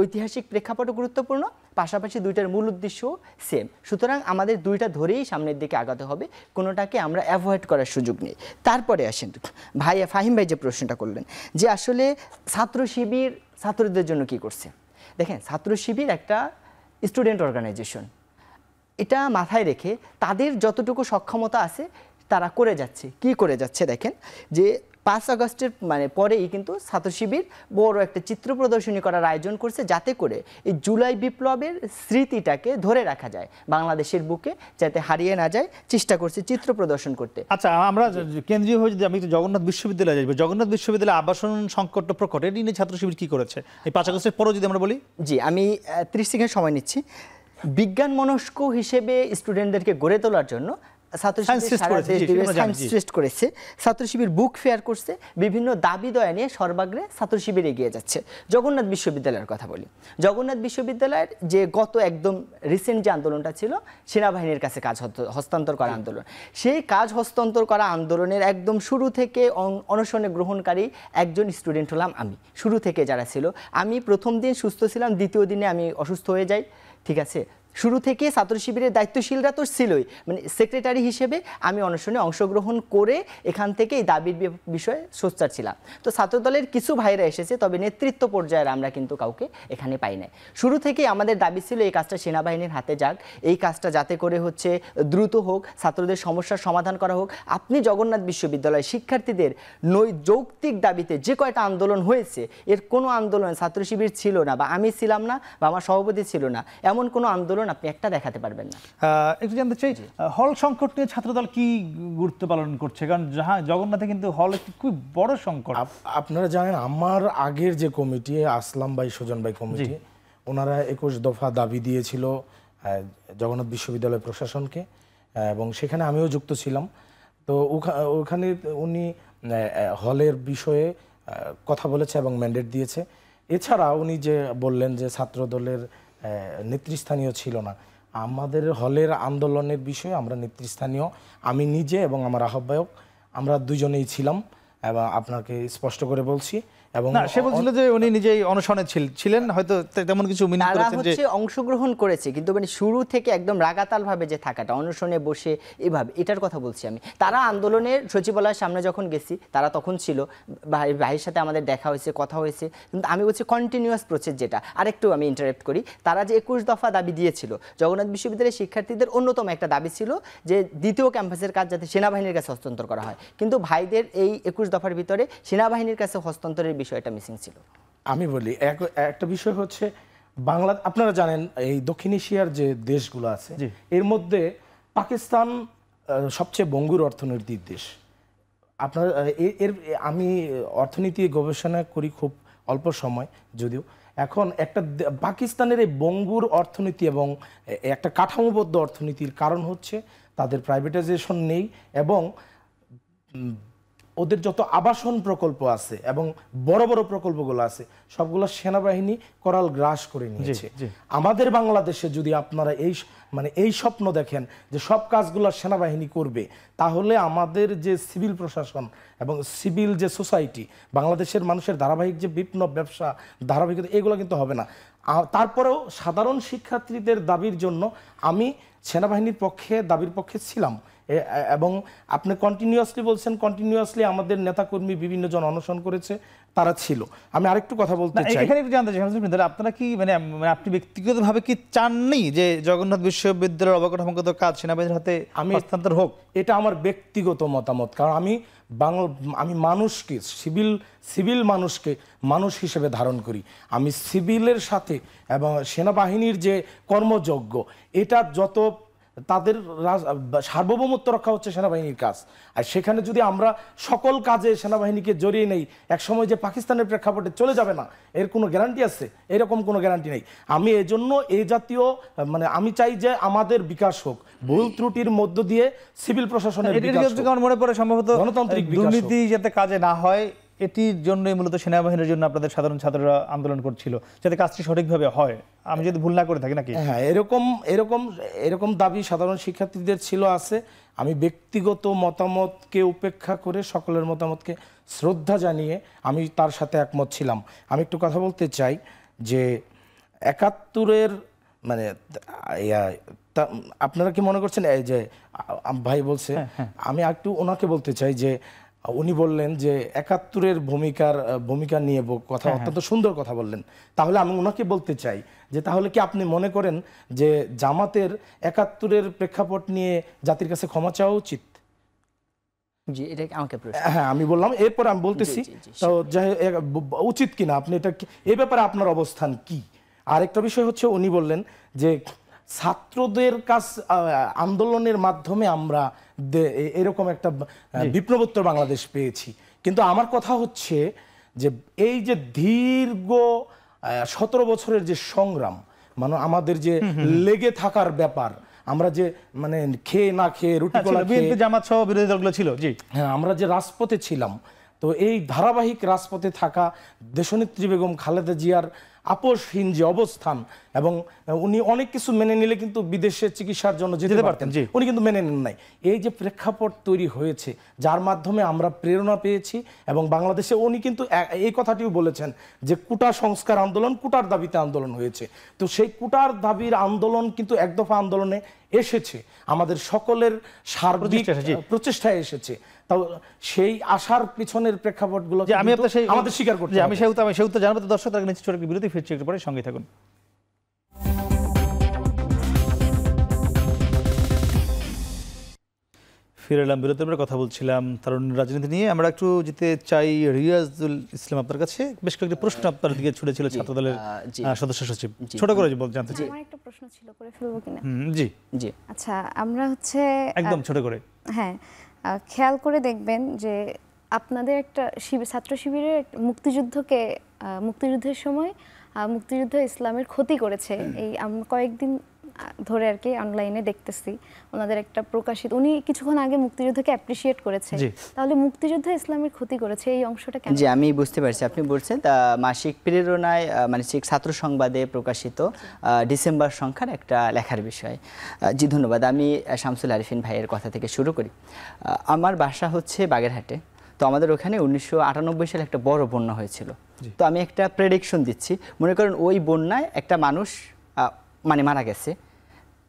ঐতিহাসিক প্রেক্ষাপটও গুরুত্বপূর্ণ, পাশাপাশি দুইটার মূল উদ্দেশ্যও সেম। সুতরাং আমাদের দুইটা ধরেই সামনের দিকে আগাতে হবে, কোনোটাকে আমরা অ্যাভয়েড করার সুযোগ নেই। তারপরে আসেন ফাহিম ভাই যে প্রশ্নটা করলেন যে আসলে ছাত্র শিবির ছাত্রদের জন্য কি করছে। দেখেন, ছাত্র শিবির একটা স্টুডেন্ট অর্গানাইজেশন, এটা মাথায় রেখে তাদের যতটুকু সক্ষমতা আছে তারা করে যাচ্ছে। কি করে যাচ্ছে দেখেন, যে 5 আগস্টের পরেই কিন্তু ছাত্র শিবির বড় একটা চিত্র প্রদর্শনী করার আয়োজন করছে, যাতে করে এই জুলাই বিপ্লবের স্মৃতিটাকে ধরে রাখা যায় বাংলাদেশের বুকে, যাতে হারিয়ে না যায়, চেষ্টা করছে চিত্র প্রদর্শন করতে। আচ্ছা, আমরা কেন্দ্রীয় হয়ে যদি আমি জগন্নাথ বিশ্ববিদ্যালয়ে যাই, জগন্নাথ বিশ্ববিদ্যালয়ে আবাসন সংকট প্রকট, এটি নিয়ে ছাত্র শিবির কি করেছে এই 5 আগস্টের পরও যদি আমরা বলি? জি, আমি 30 সেকেন্ড সময় নিচ্ছি। বিজ্ঞান মনস্ক হিসেবে স্টুডেন্টদেরকে গড়ে তোলার জন্য ছাত্র শিবির করেছে, ছাত্র শিবির বুক ফেয়ার করছে, বিভিন্ন দাবি দয়া নিয়ে সর্বাগ্রে ছাত্র শিবির এগিয়ে যাচ্ছে। জগন্নাথ বিশ্ববিদ্যালয়ের কথা বলি, জগন্নাথ বিশ্ববিদ্যালয়ের যে গত একদম রিসেন্ট যে আন্দোলনটা ছিল সেনাবাহিনীর কাছে কাজ হস্তান্তর করা আন্দোলন, সেই কাজ হস্তান্তর করা আন্দোলনের একদম শুরু থেকে অনশনে গ্রহণকারী একজন স্টুডেন্ট হলাম আমি। শুরু থেকে যারা ছিল, আমি প্রথম দিন সুস্থ ছিলাম, দ্বিতীয় দিনে আমি অসুস্থ হয়ে যাই, ঠিক আছে। শুরু থেকে ছাত্র শিবিরের দায়িত্বশীলরা তো ছিলই, সেক্রেটারি হিসেবে আমি অনশনে অংশগ্রহণ করে এখান থেকে এই দাবির বিষয়ে সোচ্চার ছিলাম। তো ছাত্রদলের কিছু ভাইরা এসেছে, তবে নেতৃত্ব পর্যায়ের আমরা কিন্তু কাউকে এখানে পাই নাই। শুরু থেকেই আমাদের দাবি ছিল এই কাজটা সেনাবাহিনীর হাতে যাক, এই কাজটা যাতে করে দ্রুত হোক, ছাত্রদের সমস্যার সমাধান করা হোক। আপনি জগন্নাথ বিশ্ববিদ্যালয়ের শিক্ষার্থীদের যৌক্তিক দাবিতে যে কয়টা আন্দোলন হয়েছে, এর কোনো আন্দোলনে ছাত্র শিবির ছিল না, বা আমি ছিলাম না, বা আমার সভাপতি ছিল না, এমন কোনো আন্দোলন আপনি একটা দেখাতে পারবেন না। একটু জানতে চাই, হল সংকট নিয়ে ছাত্রদল কি গুরুত্ব পালন করছে? কারণ জগন্নাথে কিন্তু হল একটি খুব বড় সংকট। আপনারা জানেন, আমার আগের যে কমিটি, আসলাম ভাই, সুজন ভাই কমিটি, ওনারা 21 দফা দাবি দিয়েছিল জগন্নাথ বিশ্ববিদ্যালয় প্রশাসনকে, এবং সেখানে আমিও যুক্ত ছিলাম। তো ওখানে উনি হলের বিষয়ে কথা বলেছে এবং ম্যান্ডেট দিয়েছে। এছাড়া উনি যে বললেন যে ছাত্রদলের নেতৃস্থানীয় ছিল না, আমাদের হলের আন্দোলনের বিষয়ে আমরা নেতৃস্থানীয়, আমি নিজে এবং আমার আহ্বায়ক, আমরা দুজনেই ছিলাম, এবং আপনাকে স্পষ্ট করে বলছি। এবং সে বলছিল যে উনি নিজেই অনশনে ছিলেন, হয়তো তেমন কিছু মিনিং করেছেন যে অংশগ্রহণ করেছে, কিন্তু শুরু থেকে একদম রাগাতাল ভাবে যে থাকাটা, অনশনে বসে এভাবে, এটার কথা বলছি আমি। তারা আন্দোলনের সচিবালয়ের সামনে যখন গেছি, তারা তখন ছিল, ভাইয়ের সাথে আমাদের দেখা হয়েছে, কথা হয়েছে, কিন্তু আমি বলছি কন্টিনিউয়াস প্রসেস যেটা। আরেকটু আমি ইন্টারাপ্ট করি, তারা যে 21 দফা দাবি দিয়েছিল, জগন্নাথ বিশ্ববিদ্যালয়ের শিক্ষার্থীদের অন্যতম একটা দাবি ছিল যে দ্বিতীয় ক্যাম্পাসের কাজ যাতে সেনাবাহিনীর কাছে হস্তান্তর করা হয়, কিন্তু ভাইদের এই 21 দফার ভিতরে সেনাবাহিনীর কাছে হস্তান্তরের বিষয়টা মিসিং ছিল। আমি বলি, একটা বিষয় হচ্ছে, আপনারা জানেন এই দক্ষিণ এশিয়ার যে দেশগুলো আছে, এর মধ্যে পাকিস্তান সবচেয়ে ভঙ্গুর অর্থনৈতিক দেশ। আমি অর্থনীতি গবেষণা করি খুব অল্প সময়, যদিও এখন একটা পাকিস্তানের এই ভঙ্গুর অর্থনীতি এবং একটা কাঠামোবদ্ধ অর্থনীতির কারণ হচ্ছে তাদের প্রাইভেটাইজেশন নেই, এবং ওদের যত আবাসন প্রকল্প আছে এবং বড় বড় প্রকল্পগুলো আছে, সবগুলো সেনাবাহিনী করাল গ্রাস করে নিয়েছে। আমাদের বাংলাদেশে যদি আপনারা এই স্বপ্ন দেখেন যে সব কাজগুলো সেনাবাহিনী করবে, তাহলে আমাদের যে সিভিল প্রশাসন এবং সিভিল যে সোসাইটি, বাংলাদেশের মানুষের ধারাবাহিক যে বিপ্লব, ব্যবসা, ধারাবাহিকতা, এগুলো কিন্তু হবে না। তারপরেও সাধারণ শিক্ষার্থীদের দাবির জন্য আমি সেনাবাহিনীর দাবির পক্ষে ছিলাম, এবং আপনি কন্টিনিউয়াসলি বলছেন, কন্টিনিউয়াসলি আমাদের নেতাকর্মী বিভিন্ন জন অনশন করেছে, তারা ছিল। আমি আরেকটু কথা বলতে চাই, এখানে একটু জানতে চাই, আপনারা কি আপনি ব্যক্তিগতভাবে কি চাননি যে জগন্নাথ বিশ্ববিদ্যালয়ের অবকাঠামোগত কাজ সেনাবাহিনীর হাতে হস্তান্তর হোক? এটা আমার ব্যক্তিগত মতামত, কারণ আমি আমি মানুষকে সিভিল মানুষকে মানুষ হিসেবে ধারণ করি। আমি সিভিলের সাথে এবং সেনাবাহিনীর যে কর্মযজ্ঞ, এটা যত তাদের সার্বভৌমত্ব রক্ষা হচ্ছে সেনাবাহিনীর কাজ, আর সেখানে যদি আমরা সকল কাজে সেনাবাহিনীকে জড়িয়ে নেই, একসময় যে পাকিস্তানের প্রেক্ষাপটে চলে যাবে না এর কোনো গ্যারান্টি আছে? এরকম কোনো গ্যারান্টি নেই। আমি এজন্য এই জাতীয় আমি চাই যে আমাদের বিকাশ হোক, ভুল ত্রুটির মধ্য দিয়ে সিভিল প্রশাসনের বিকাশ হোক। আমার মনে পড়ে সম্ভবত গণতান্ত্রিক বিকাশ হোক। দুর্নীতি যাতে কাজে না হয় এটির জন্যই মূলত সেনাবাহিনীর জন্য আপনাদের সাধারণ ছাত্ররা আন্দোলন করছিল, যাতে কাজটি সঠিকভাবে হয়, আমি যদি ভুল না করে থাকি নাকি? হ্যাঁ, এরকম দাবি সাধারণ শিক্ষার্থীদের ছিল, আছে। আমি ব্যক্তিগত মতামতকে উপেক্ষা করে সকলের মতামতকে শ্রদ্ধা জানিয়ে আমি তার সাথে একমত ছিলাম। আমি একটু কথা বলতে চাই যে ৭১-এর মানে আপনারা কি মনে করছেন এই যে ভাই বলছে, আমি একটু ওনাকে বলতে চাই যে উনি বললেন যে ৭১-এর ভূমিকা নিয়ে কথা, অত্যন্ত সুন্দর কথা বললেন। তাহলে আমি ওনাকে বলতে চাই যে তাহলে কি আপনি মনে করেন যে জামাতের ৭১-এর প্রেক্ষাপট নিয়ে জাতির কাছে ক্ষমা চাওয়া উচিত? জি, এটা আমাকে প্রশ্ন। হ্যাঁ, আমি বললাম, এরপর আমি বলতেছি তো উচিত কিনা, আপনি এটা এই ব্যাপারে আপনার অবস্থান কি? আরেকটা বিষয় হচ্ছে, উনি বললেন যে ছাত্রদের কাছ আন্দোলনের মাধ্যমে আমরা এরকম একটা বিপ্লবোত্তর বাংলাদেশ পেয়েছি। কিন্তু আমার কথা হচ্ছে যে এই যে দীর্ঘ ১৭ বছরের যে সংগ্রাম, মানে আমাদের যে লেগে থাকার ব্যাপার, আমরা যে মানে খেয়ে না খেয়ে রুটি কলা খেয়ে, জামাত সহ বিরোধী দলগুলো ছিল, জি হ্যাঁ, আমরা যে রাজপথে ছিলাম, তো এই ধারাবাহিক রাজপথে থাকা দেশনেত্রী বেগম খালেদা জিয়ার আপোষহীন যে অবস্থান, এবং উনি অনেক কিছু মেনে নিলে কিন্তু বিদেশে চিকিৎসার জন্য যেতে পারতেন, উনি কিন্তু মেনে নেন নাই। এই যে প্রেক্ষাপট তৈরি হয়েছে, যার মাধ্যমে আমরা প্রেরণা পেয়েছি, এবং বাংলাদেশে উনি কিন্তু এই কথাটিও বলেছেন যে কোটা সংস্কার আন্দোলন, কোটার দাবিতে আন্দোলন হয়েছে। তো সেই কোটার দাবির আন্দোলন কিন্তু এক দফা আন্দোলনে এসেছে, আমাদের সকলের সার্বিক প্রচেষ্টায় এসেছে। তাও সেই আশার পিছনের প্রেক্ষাপটগুলো আমি আমাদের স্বীকার করতে হবে। আমি সেহেতু জানাবো। দর্শক তার নিচে ছোট একটি বিরতি, ফিরছি একটু পরে, সঙ্গে থাকুন। ফিরে এলাম বিরতির পরে, কথা বলছিলাম তরুণ রাজনীতি নিয়ে। আমরা একটু যেতে চাই রিয়াজুল ইসলাম আপনার কাছে। বেশ কয়েকটি প্রশ্ন আপনার দিকে ছুড়েছিল ছাত্রদলের সদস্য সচিব, ছোট করে জানতে চাই। আমার একটা প্রশ্ন ছিল, করে ফেলবো কিনা? জি জি। আচ্ছা, আমরা হচ্ছে একদম ছোট করে, হ্যাঁ, খেয়াল করে দেখবেন যে আপনাদের একটা ছাত্র শিবিরের মুক্তিযুদ্ধের সময় মুক্তিযুদ্ধ ইসলামের ক্ষতি করেছে, এই কয়েকদিন ধরে আর কি অনলাইনে দেখতেছি ওনাদের একটা প্রকাশিত, উনি কিছুক্ষণ আগে মুক্তিযুদ্ধকে অ্যাপ্রিসিয়েট করেছে, তাহলে মুক্তিযুদ্ধ ইসলামের ক্ষতি করেছে এই অংশটা কেন? জি, আমি বুঝতে পারছি আপনি বলছেন। মাসিক প্রেরণায় মানে ছাত্র সংবাদে প্রকাশিত ডিসেম্বর সংখ্যার একটা লেখার বিষয়। জি, ধন্যবাদ। আমি শামসুল আরিফিন ভাইয়ের কথা থেকে শুরু করি। আমার বাসা হচ্ছে বাগেরহাটে। তো আমাদের ওখানে 1998 সালে একটা বড় বন্যা হয়েছিল। তো আমি একটা প্রেডিকশন দিচ্ছি, মনে করেন ওই বন্যায় একটা মানুষ মানে মারা গেছে,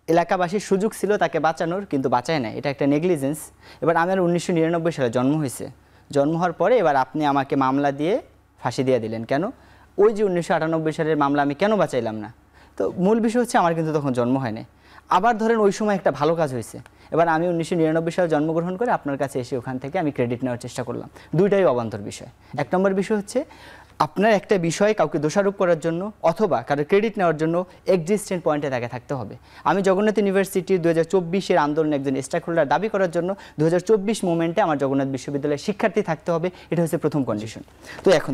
এলাকাবাসীর সুযোগ ছিল তাকে বাঁচানোর, কিন্তু বাঁচায় না, এটা একটা নেগলিজেন্স। এবার আমার 1999 সালে জন্ম হয়েছে, জন্ম হওয়ার পরে এবার আপনি আমাকে মামলা দিয়ে ফাঁসি দিয়ে দিলেন কেন? ওই যে 1998 সালের মামলা আমি কেন বাঁচাইলাম না? তো মূল বিষয় হচ্ছে আমার কিন্তু তখন জন্ম হয় নাই। আবার ধরেন ওই সময় একটা ভালো কাজ হয়েছে, এবার আমি 1999 সালে জন্মগ্রহণ করে আপনার কাছে এসে ওখান থেকে আমি ক্রেডিট নেওয়ার চেষ্টা করলাম, দুইটাই অবান্তর বিষয়। এক নম্বর বিষয় হচ্ছে আপনার একটা বিষয় কাউকে দোষারোপ করার জন্য অথবা কারো ক্রেডিট নেওয়ার জন্য এক্সিস্টেন্ট পয়েন্টে তাকে থাকতে হবে। আমি জগন্নাথ ইউনিভার্সিটির 2024 আন্দোলনে একজন স্টেক হোল্ডার দাবি করার জন্য 2024 মোমেন্টে আমার জগন্নাথ বিশ্ববিদ্যালয়ের শিক্ষার্থী থাকতে হবে, এটা হচ্ছে প্রথম কন্ডিশন। তো এখন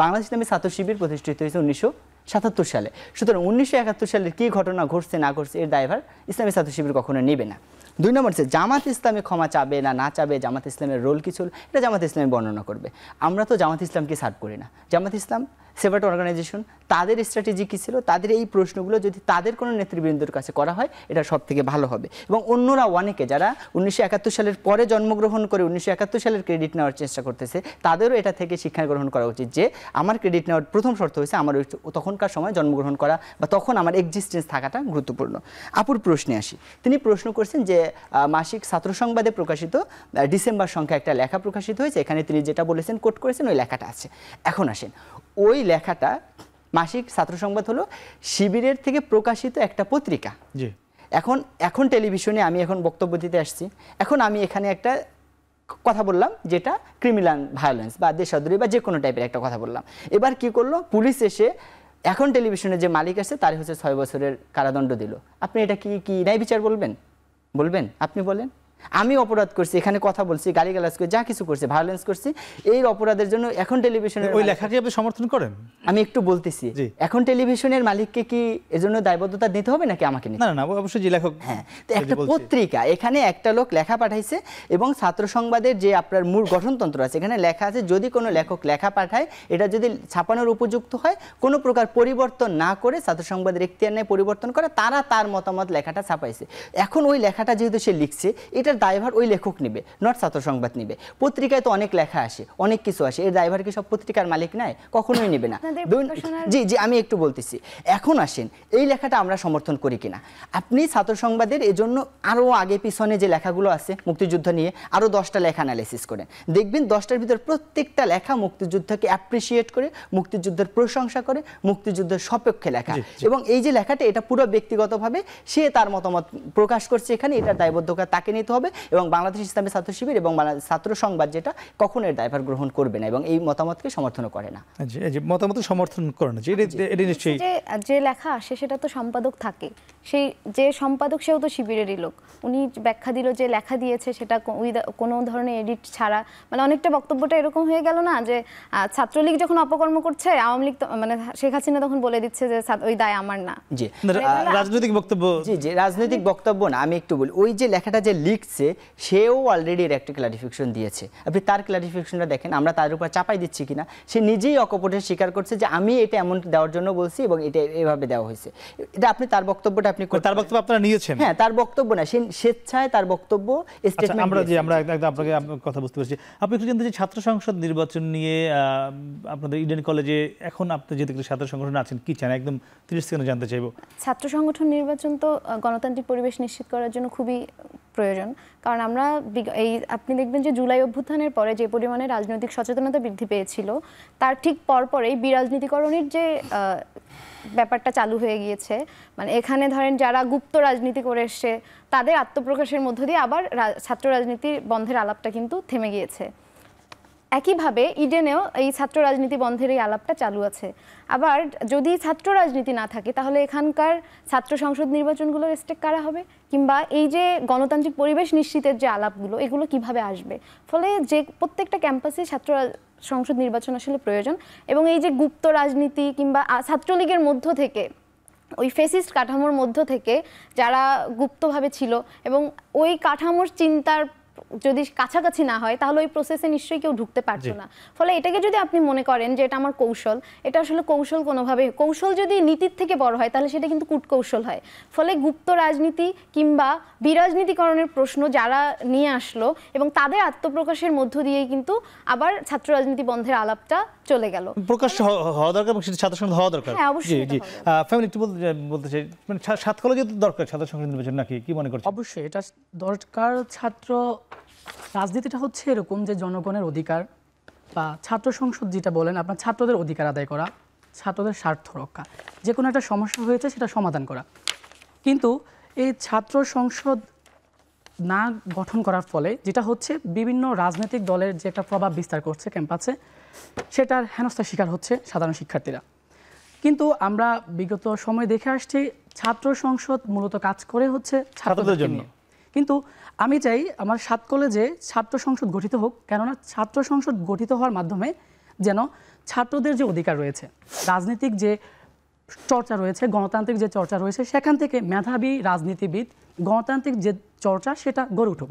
বাংলাদেশ ইসলামী ছাত্র শিবির প্রতিষ্ঠিত হয়েছে 1977 সালে। সুতরাং 1971 সালের কী ঘটনা ঘটছে না ঘটছে এর দায়ভার ইসলামী ছাত্র শিবির কখনো নেবে না। দুই নম্বর হচ্ছে জামাত ইসলামী ক্ষমা চাবে না চাবে, জামাত ইসলামের রোল কি ছিল এটা জামাত ইসলামী বর্ণনা করবে। আমরা তো জামাত ইসলামকে সার্ভ করি না। জামাত ইসলাম সেপারেট অর্গানাইজেশন, তাদের স্ট্র্যাটেজি কী ছিল, তাদের এই প্রশ্নগুলো যদি তাদের কোনো নেতৃবৃন্দের কাছে করা হয় এটা সব থেকে ভালো হবে। এবং অন্যরা অনেকে যারা 1971 সালের পরে জন্মগ্রহণ করে 1971 সালের ক্রেডিট নেওয়ার চেষ্টা করতেছে, তাদেরও এটা থেকে শিক্ষা গ্রহণ করা উচিত যে আমার ক্রেডিট নেওয়ার প্রথম শর্ত হয়েছে আমার তখনকার সময় জন্মগ্রহণ করা বা তখন আমার এক্সিস্টেন্স থাকাটা গুরুত্বপূর্ণ। আপুর প্রশ্নে আসি, তিনি প্রশ্ন করছেন যে মাসিক ছাত্র সংবাদে প্রকাশিত ডিসেম্বর সংখ্যা একটা লেখা প্রকাশিত হয়েছে, এখানে তিনি যেটা বলেছেন কোট করেছেন ওই লেখাটা আছে। এখন আসেন, ওই লেখাটা মাসিক ছাত্র সংবাদ হলো শিবিরের থেকে প্রকাশিত একটা পত্রিকা। এখন টেলিভিশনে আমি এখন বক্তব্য দিতে আসছি, এখন আমি এখানে একটা কথা বললাম, যেটা ক্রিমিনাল ভায়োলেন্স বা দেশদ্রোহী বা যে কোনো টাইপের একটা কথা বললাম। এবার কি করলো, পুলিশ এসে এখন টেলিভিশনের যে মালিক আছে তার হচ্ছে 6 বছরের কারাদণ্ড দিল। আপনি এটা কি ন্যায় বিচার বলবেন? আপনি বলেন। আমি অপরাধ করছি, এখানে কথা বলছি, গালিগালাজ করে যা কিছু করছি, ভায়োলেন্স করছি, এই অপরাধের জন্য এখন টেলিভিশনের ওই লেখাটি আপনি সমর্থন করেন? আমি একটু বলতেছি, জি। এখন টেলিভিশনের মালিককে কি এজন্য দায়বদ্ধতা নিতে হবে নাকি আমাকে নিতে? না, অবশ্যই যে লেখক। হ্যাঁ, তো একটা পত্রিকা, এখানে একটা লোক লেখা পাঠাইছে এবং ছাত্র সংবাদের যে আপনার মূল গঠনতন্ত্র আছে এখানে লেখা আছে, যদি কোনো লেখক লেখা পাঠায় এটা যদি ছাপানোর উপযুক্ত হয়, কোনো প্রকার পরিবর্তন না করে ছাত্র সংবাদের এখতিয়ার নেই পরিবর্তন করে, তারা তার মতামত লেখাটা ছাপাইছে। এখন ওই লেখাটা যেহেতু সে লিখছে, এটার দায়ভার ওই লেখক নিবে, নট ছাত্র সংবাদ নিবে। পত্রিকায় তো অনেক লেখা আসে, অনেক কিছু আসে, এর দায়ভার কি সব পত্রিকার মালিক নাই? কখনোই নিবে না। জি, আমি একটু বলতেছি। এখন আসেন, এই লেখাটা আমরা সমর্থন করি কিনা। আপনি ছাত্র সংবাদের এজন্য আরো আগে পিছনে যে লেখাগুলো আছে মুক্তিযুদ্ধ নিয়ে, আরো 10টা লেখা অ্যানালাইসিস করেন, দেখবেন 10টার ভিতর প্রত্যেকটা লেখা মুক্তিযুদ্ধকে অ্যাপ্রিসিয়েট করে, মুক্তিযুদ্ধের প্রশংসা করে, মুক্তিযুদ্ধের সপক্ষে লেখা। এবং এই যে লেখাটা, এটা পুরো ব্যক্তিগতভাবে সে তার মতামত প্রকাশ করছে, এখানে এটার দায়বদ্ধতা তাকে নিতে হবে। এবং বাংলাদেশ ইসলামী ছাত্র শিবির এবং ছাত্র সংবাদ যেটা কখনো এর দায়ভার গ্রহণ করবে না এবং এই মতামতকে সমর্থন করে না। মতামত সমর্থন করে না, এটা নিশ্চয়ই যে লেখা আসে সেটা তো সম্পাদক থাকে, সেই যে সম্পাদক সেও তো শিবিরেরই লোক। উনি ব্যাখ্যা দিল যে লেখা দিয়েছে সেটা কোনো ধরনের এডিট ছাড়া, মানে অনেকটা বক্তব্যটা এরকম হয়ে গেল না যে ছাত্রলীগ যখন অপকর্ম করছে, আওয়ামী লীগ মানে শেখ হাসিনা তখন বলে দিচ্ছে যে ওই দায় আমার না। জি, রাজনৈতিক বক্তব্য। জি, রাজনৈতিক বক্তব্য না, আমি একটু বলি, ওই যে লেখাটা যে লিখছে সেও অলরেডি এর একটা ক্লারিফিকেশন দিয়েছে। আপনি তার ক্লারিফিকেশনটা দেখেন, আমরা তার উপর চাপাই দিচ্ছি কিনা। সে নিজেই অকপটে স্বীকার করছে যে আমি এটা এমন দেওয়ার জন্য বলছি এবং এটা এভাবে দেওয়া হয়েছে। এটা আপনি তার বক্তব্যটা আপনি তার বক্তব্য আপনারা নিয়েছেন? হ্যাঁ, তার বক্তব্য না, সে স্বেচ্ছায় তার বক্তব্য স্টেটমেন্ট। আমরা একদম আপনাকে কথা বুঝতে পারছি। আপনি একটু জানতে চাই, ছাত্র সংসদ নির্বাচন নিয়ে আপনাদের ইডেন কলেজে এখন আপনি যেহেতু ছাত্র সংগঠনে আছেন, কি চান একদম 30 সেকেন্ডে জানতে চাইবো। ছাত্র সংগঠন নির্বাচন তো গণতান্ত্রিক পরিবেশ নিশ্চিত করার জন্য খুবই প্রয়োজন, কারণ আমরা আপনি দেখবেন যে জুলাই অভ্যুত্থানের পরে যে পরিমাণে রাজনৈতিক সচেতনতা বৃদ্ধি পেয়েছিল, তার ঠিক পরপরেই বিরাজনীতিকরণের যে ব্যাপারটা চালু হয়ে গিয়েছে। মানে এখানে ধরেন যারা গুপ্ত রাজনীতি করে এসছে তাদের আত্মপ্রকাশের মধ্য দিয়ে আবার ছাত্র রাজনীতি বন্ধের আলাপটা কিন্তু থেমে গিয়েছে। একইভাবে ইডেনেও এই ছাত্র রাজনীতি বন্ধের এই আলাপটা চালু আছে। আবার যদি ছাত্র রাজনীতি না থাকে তাহলে এখানকার ছাত্র সংসদ নির্বাচনগুলোর স্টেক কারা হবে, কিংবা এই যে গণতান্ত্রিক পরিবেশ নিশ্চিতের যে আলাপগুলো এগুলো কিভাবে আসবে। ফলে যে প্রত্যেকটা ক্যাম্পাসে ছাত্র সংসদ নির্বাচন আসলে প্রয়োজন। এবং এই যে গুপ্ত রাজনীতি কিংবা ছাত্রলীগের মধ্য থেকে, ওই ফেসিস্ট কাঠামোর মধ্য থেকে যারা গুপ্তভাবে ছিল এবং ওই কাঠামোর চিন্তার যদি কাছাকাছি না হয় তাহলে ওই প্রসেসে নিশ্চয়ই কেউ ঢুকতে পারতো না। ফলে এটাকে যদি আপনি মনে করেন যে এটা আমার কৌশল, এটা আসলে কৌশল কোনোভাবে, কৌশল যদি নীতির থেকে বড় হয় তাহলে সেটা কিন্তু কূটকৌশল হয়। ফলে গুপ্ত রাজনীতি কিংবা বিরাজনীতিকরণের প্রশ্ন যারা নিয়ে আসলো এবং তাদের আত্মপ্রকাশের মধ্য দিয়েই কিন্তু আবার ছাত্র রাজনীতি বন্ধের আলাপটা চলে গেল। প্রকাশ হওয়া দরকার এবং সেটা ছাত্র সংসদ হওয়া দরকার। হ্যাঁ, অবশ্যই। জি, ফ্যামিলি একটু বলতে চাই, মানে 7 কলেজে তো দরকার ছাত্র সংসদ নির্বাচন, নাকি কি মনে করছেন? অবশ্যই এটা দরকার। ছাত্র রাজনীতিটা হচ্ছে এরকম যে জনগণের অধিকার বা ছাত্র সংসদ যেটা বলেন আপনার, ছাত্রদের অধিকার আদায় করা, ছাত্রদের স্বার্থ রক্ষা, যে কোনো একটা সমস্যা হয়েছে সেটা সমাধান করা। কিন্তু এই ছাত্র সংসদ না গঠন করার ফলে যেটা হচ্ছে, বিভিন্ন রাজনৈতিক দলের যে একটা প্রভাব বিস্তার করছে ক্যাম্পাসে, সেটার হেনস্থার শিকার হচ্ছে সাধারণ শিক্ষার্থীরা। কিন্তু আমরা বিগত সময় দেখে আসছি ছাত্র সংসদ মূলত কাজ করে হচ্ছে ছাত্রদের জন্য। কিন্তু আমি চাই আমার 7 কলেজে ছাত্র সংসদ গঠিত হোক, কেননা ছাত্র সংসদ গঠিত হওয়ার মাধ্যমে যেন ছাত্রদের যে অধিকার রয়েছে, রাজনৈতিক যে চর্চা রয়েছে, গণতান্ত্রিক যে চর্চা রয়েছে, সেখান থেকে মেধাবী রাজনীতিবিদ গণতান্ত্রিক যে চর্চা সেটা গড়ে উঠুক।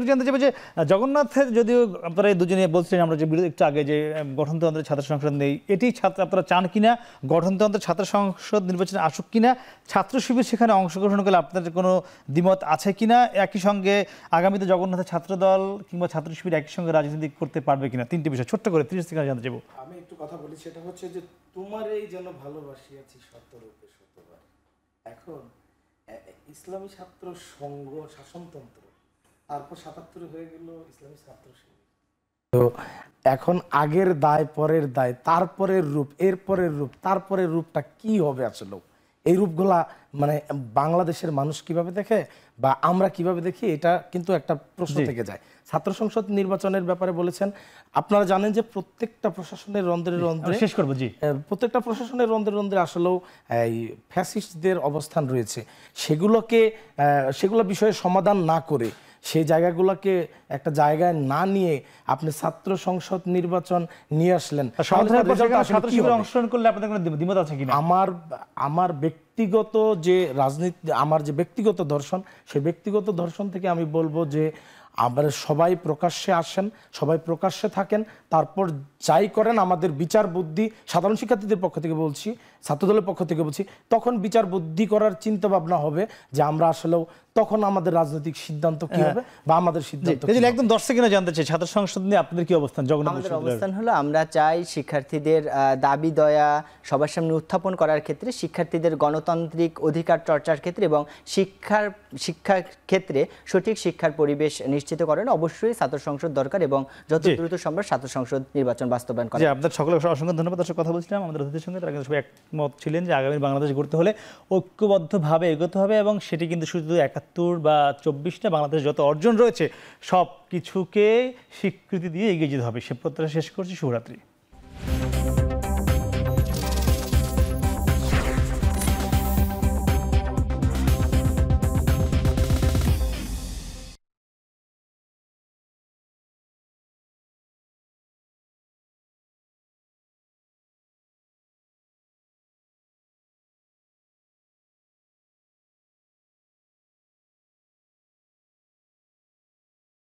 জানতে চাইবো যে জগন্নাথের, যদিও আপনারা এই দুজনে বলছিলেন আমরা যে একটু আগে যে গঠনতন্ত্রের ছাত্র সংসদ নেই, এটি ছাত্র আপনারা চান কিনা? গঠনতন্ত্রের ছাত্র সংসদ নির্বাচনে আসুক কিনা? ছাত্র শিবির সেখানে অংশগ্রহণ করলে আপনাদের কোনো দ্বিমত আছে কিনা? একই সঙ্গে আগামীতে জগন্নাথের ছাত্রদল কিংবা ছাত্র শিবির একই সঙ্গে রাজনীতি করতে পারবে কিনা? 3টি বিষয় ছোট্ট করে 30 সেকেন্ড জানতে চাইবো। আমি একটু কথা বলি, সেটা হচ্ছে যে তোমার এই যেন ভালোবাসিয়াছি শতরূপে শতবার। এখন ইসলামী ছাত্র সংঘ শাসনতন্ত্র, তারপর 77 হয়ে গেল ইসলামী ছাত্র শিবির। তো এখন আগের দায়, পরের দায়, তারপরের রূপ, এরপরের রূপ, তারপরের রূপটা কি হবে আসলে, এই রূপগুলা মানে বাংলাদেশের মানুষ কিভাবে দেখে বা আমরা কিভাবে দেখি, এটা কিন্তু একটা প্রশ্ন থেকে যায়। ছাত্র সংসদ নির্বাচনের ব্যাপারে বলেছেন, আপনারা জানেন যে প্রত্যেকটা প্রশাসনের রন্ধ্রে রন্ধ্রে শেষ করবো জি, প্রত্যেকটা প্রশাসনের রন্ধ্রে রন্ধ্রে আসলেও এই ফ্যাসিস্টদের অবস্থান রয়েছে। সেগুলো বিষয়ে সমাধান না করে, সেই জায়গাগুলোকে একটা জায়গায় না নিয়ে আপনি ছাত্র সংসদ নির্বাচন নিয়ে আসলেন। ছাত্র শিবির অংশগ্রহণ করলে আপনাদের কোনো দ্বিমত আছে কিনা? আমার ব্যক্তিগত যে রাজনীতি, আমার যে ব্যক্তিগত দর্শন, সেই ব্যক্তিগত দর্শন থেকে আমি বলবো যে আমরা সবাই প্রকাশ্যে আসেন, সবাই প্রকাশ্যে থাকেন, তারপর যাই করেন আমাদের বিচার বুদ্ধি, সাধারণ শিক্ষার্থীদের পক্ষ থেকে বলছি, ছাত্রদলের পক্ষ থেকে বলছি, তখন বিচার বুদ্ধি করার চিন্তা ভাবনা হবে যে আমরা আসলেও তখন আমাদের রাজনৈতিক সিদ্ধান্ত কি হবে বা আমাদের সিদ্ধান্ত কি হবে। একদম 10 সেকেন্ডে জানতে চাই, ছাত্র সংসদ নিয়ে আপনাদের কি অবস্থান? আমাদের অবস্থান হলো, আমরা চাই শিক্ষার্থীদের দাবি দয়া সবার সামনে উত্থাপন করার ক্ষেত্রে, শিক্ষার্থীদের গণতান্ত্রিক অধিকার চর্চার ক্ষেত্রে এবং শিক্ষার ক্ষেত্রে সঠিক শিক্ষার পরিবেশ নিশ্চিত করেন অবশ্যই ছাত্র সংসদ দরকার এবং যত দ্রুত সম্ভব ছাত্র সংসদ নির্বাচন বাস্তবায়ন করা। আপনাদের সকলকে অসংখ্য ধন্যবাদ। দর্শক, কথা বলছিলাম আমাদের অতিথির সঙ্গে, তারা কিন্তু সবাই একমত ছিলেন যে আগামী বাংলাদেশ গড়তে হলে ঐক্যবদ্ধভাবে এগোতে হবে এবং সেটি কিন্তু শুধু 71 বা 24টা বাংলাদেশ যত অর্জন রয়েছে সব কিছুকে স্বীকৃতি দিয়ে এগিয়ে যেতে হবে। সে প্রত্যাশা শেষ করছি। শুভরাত্রি।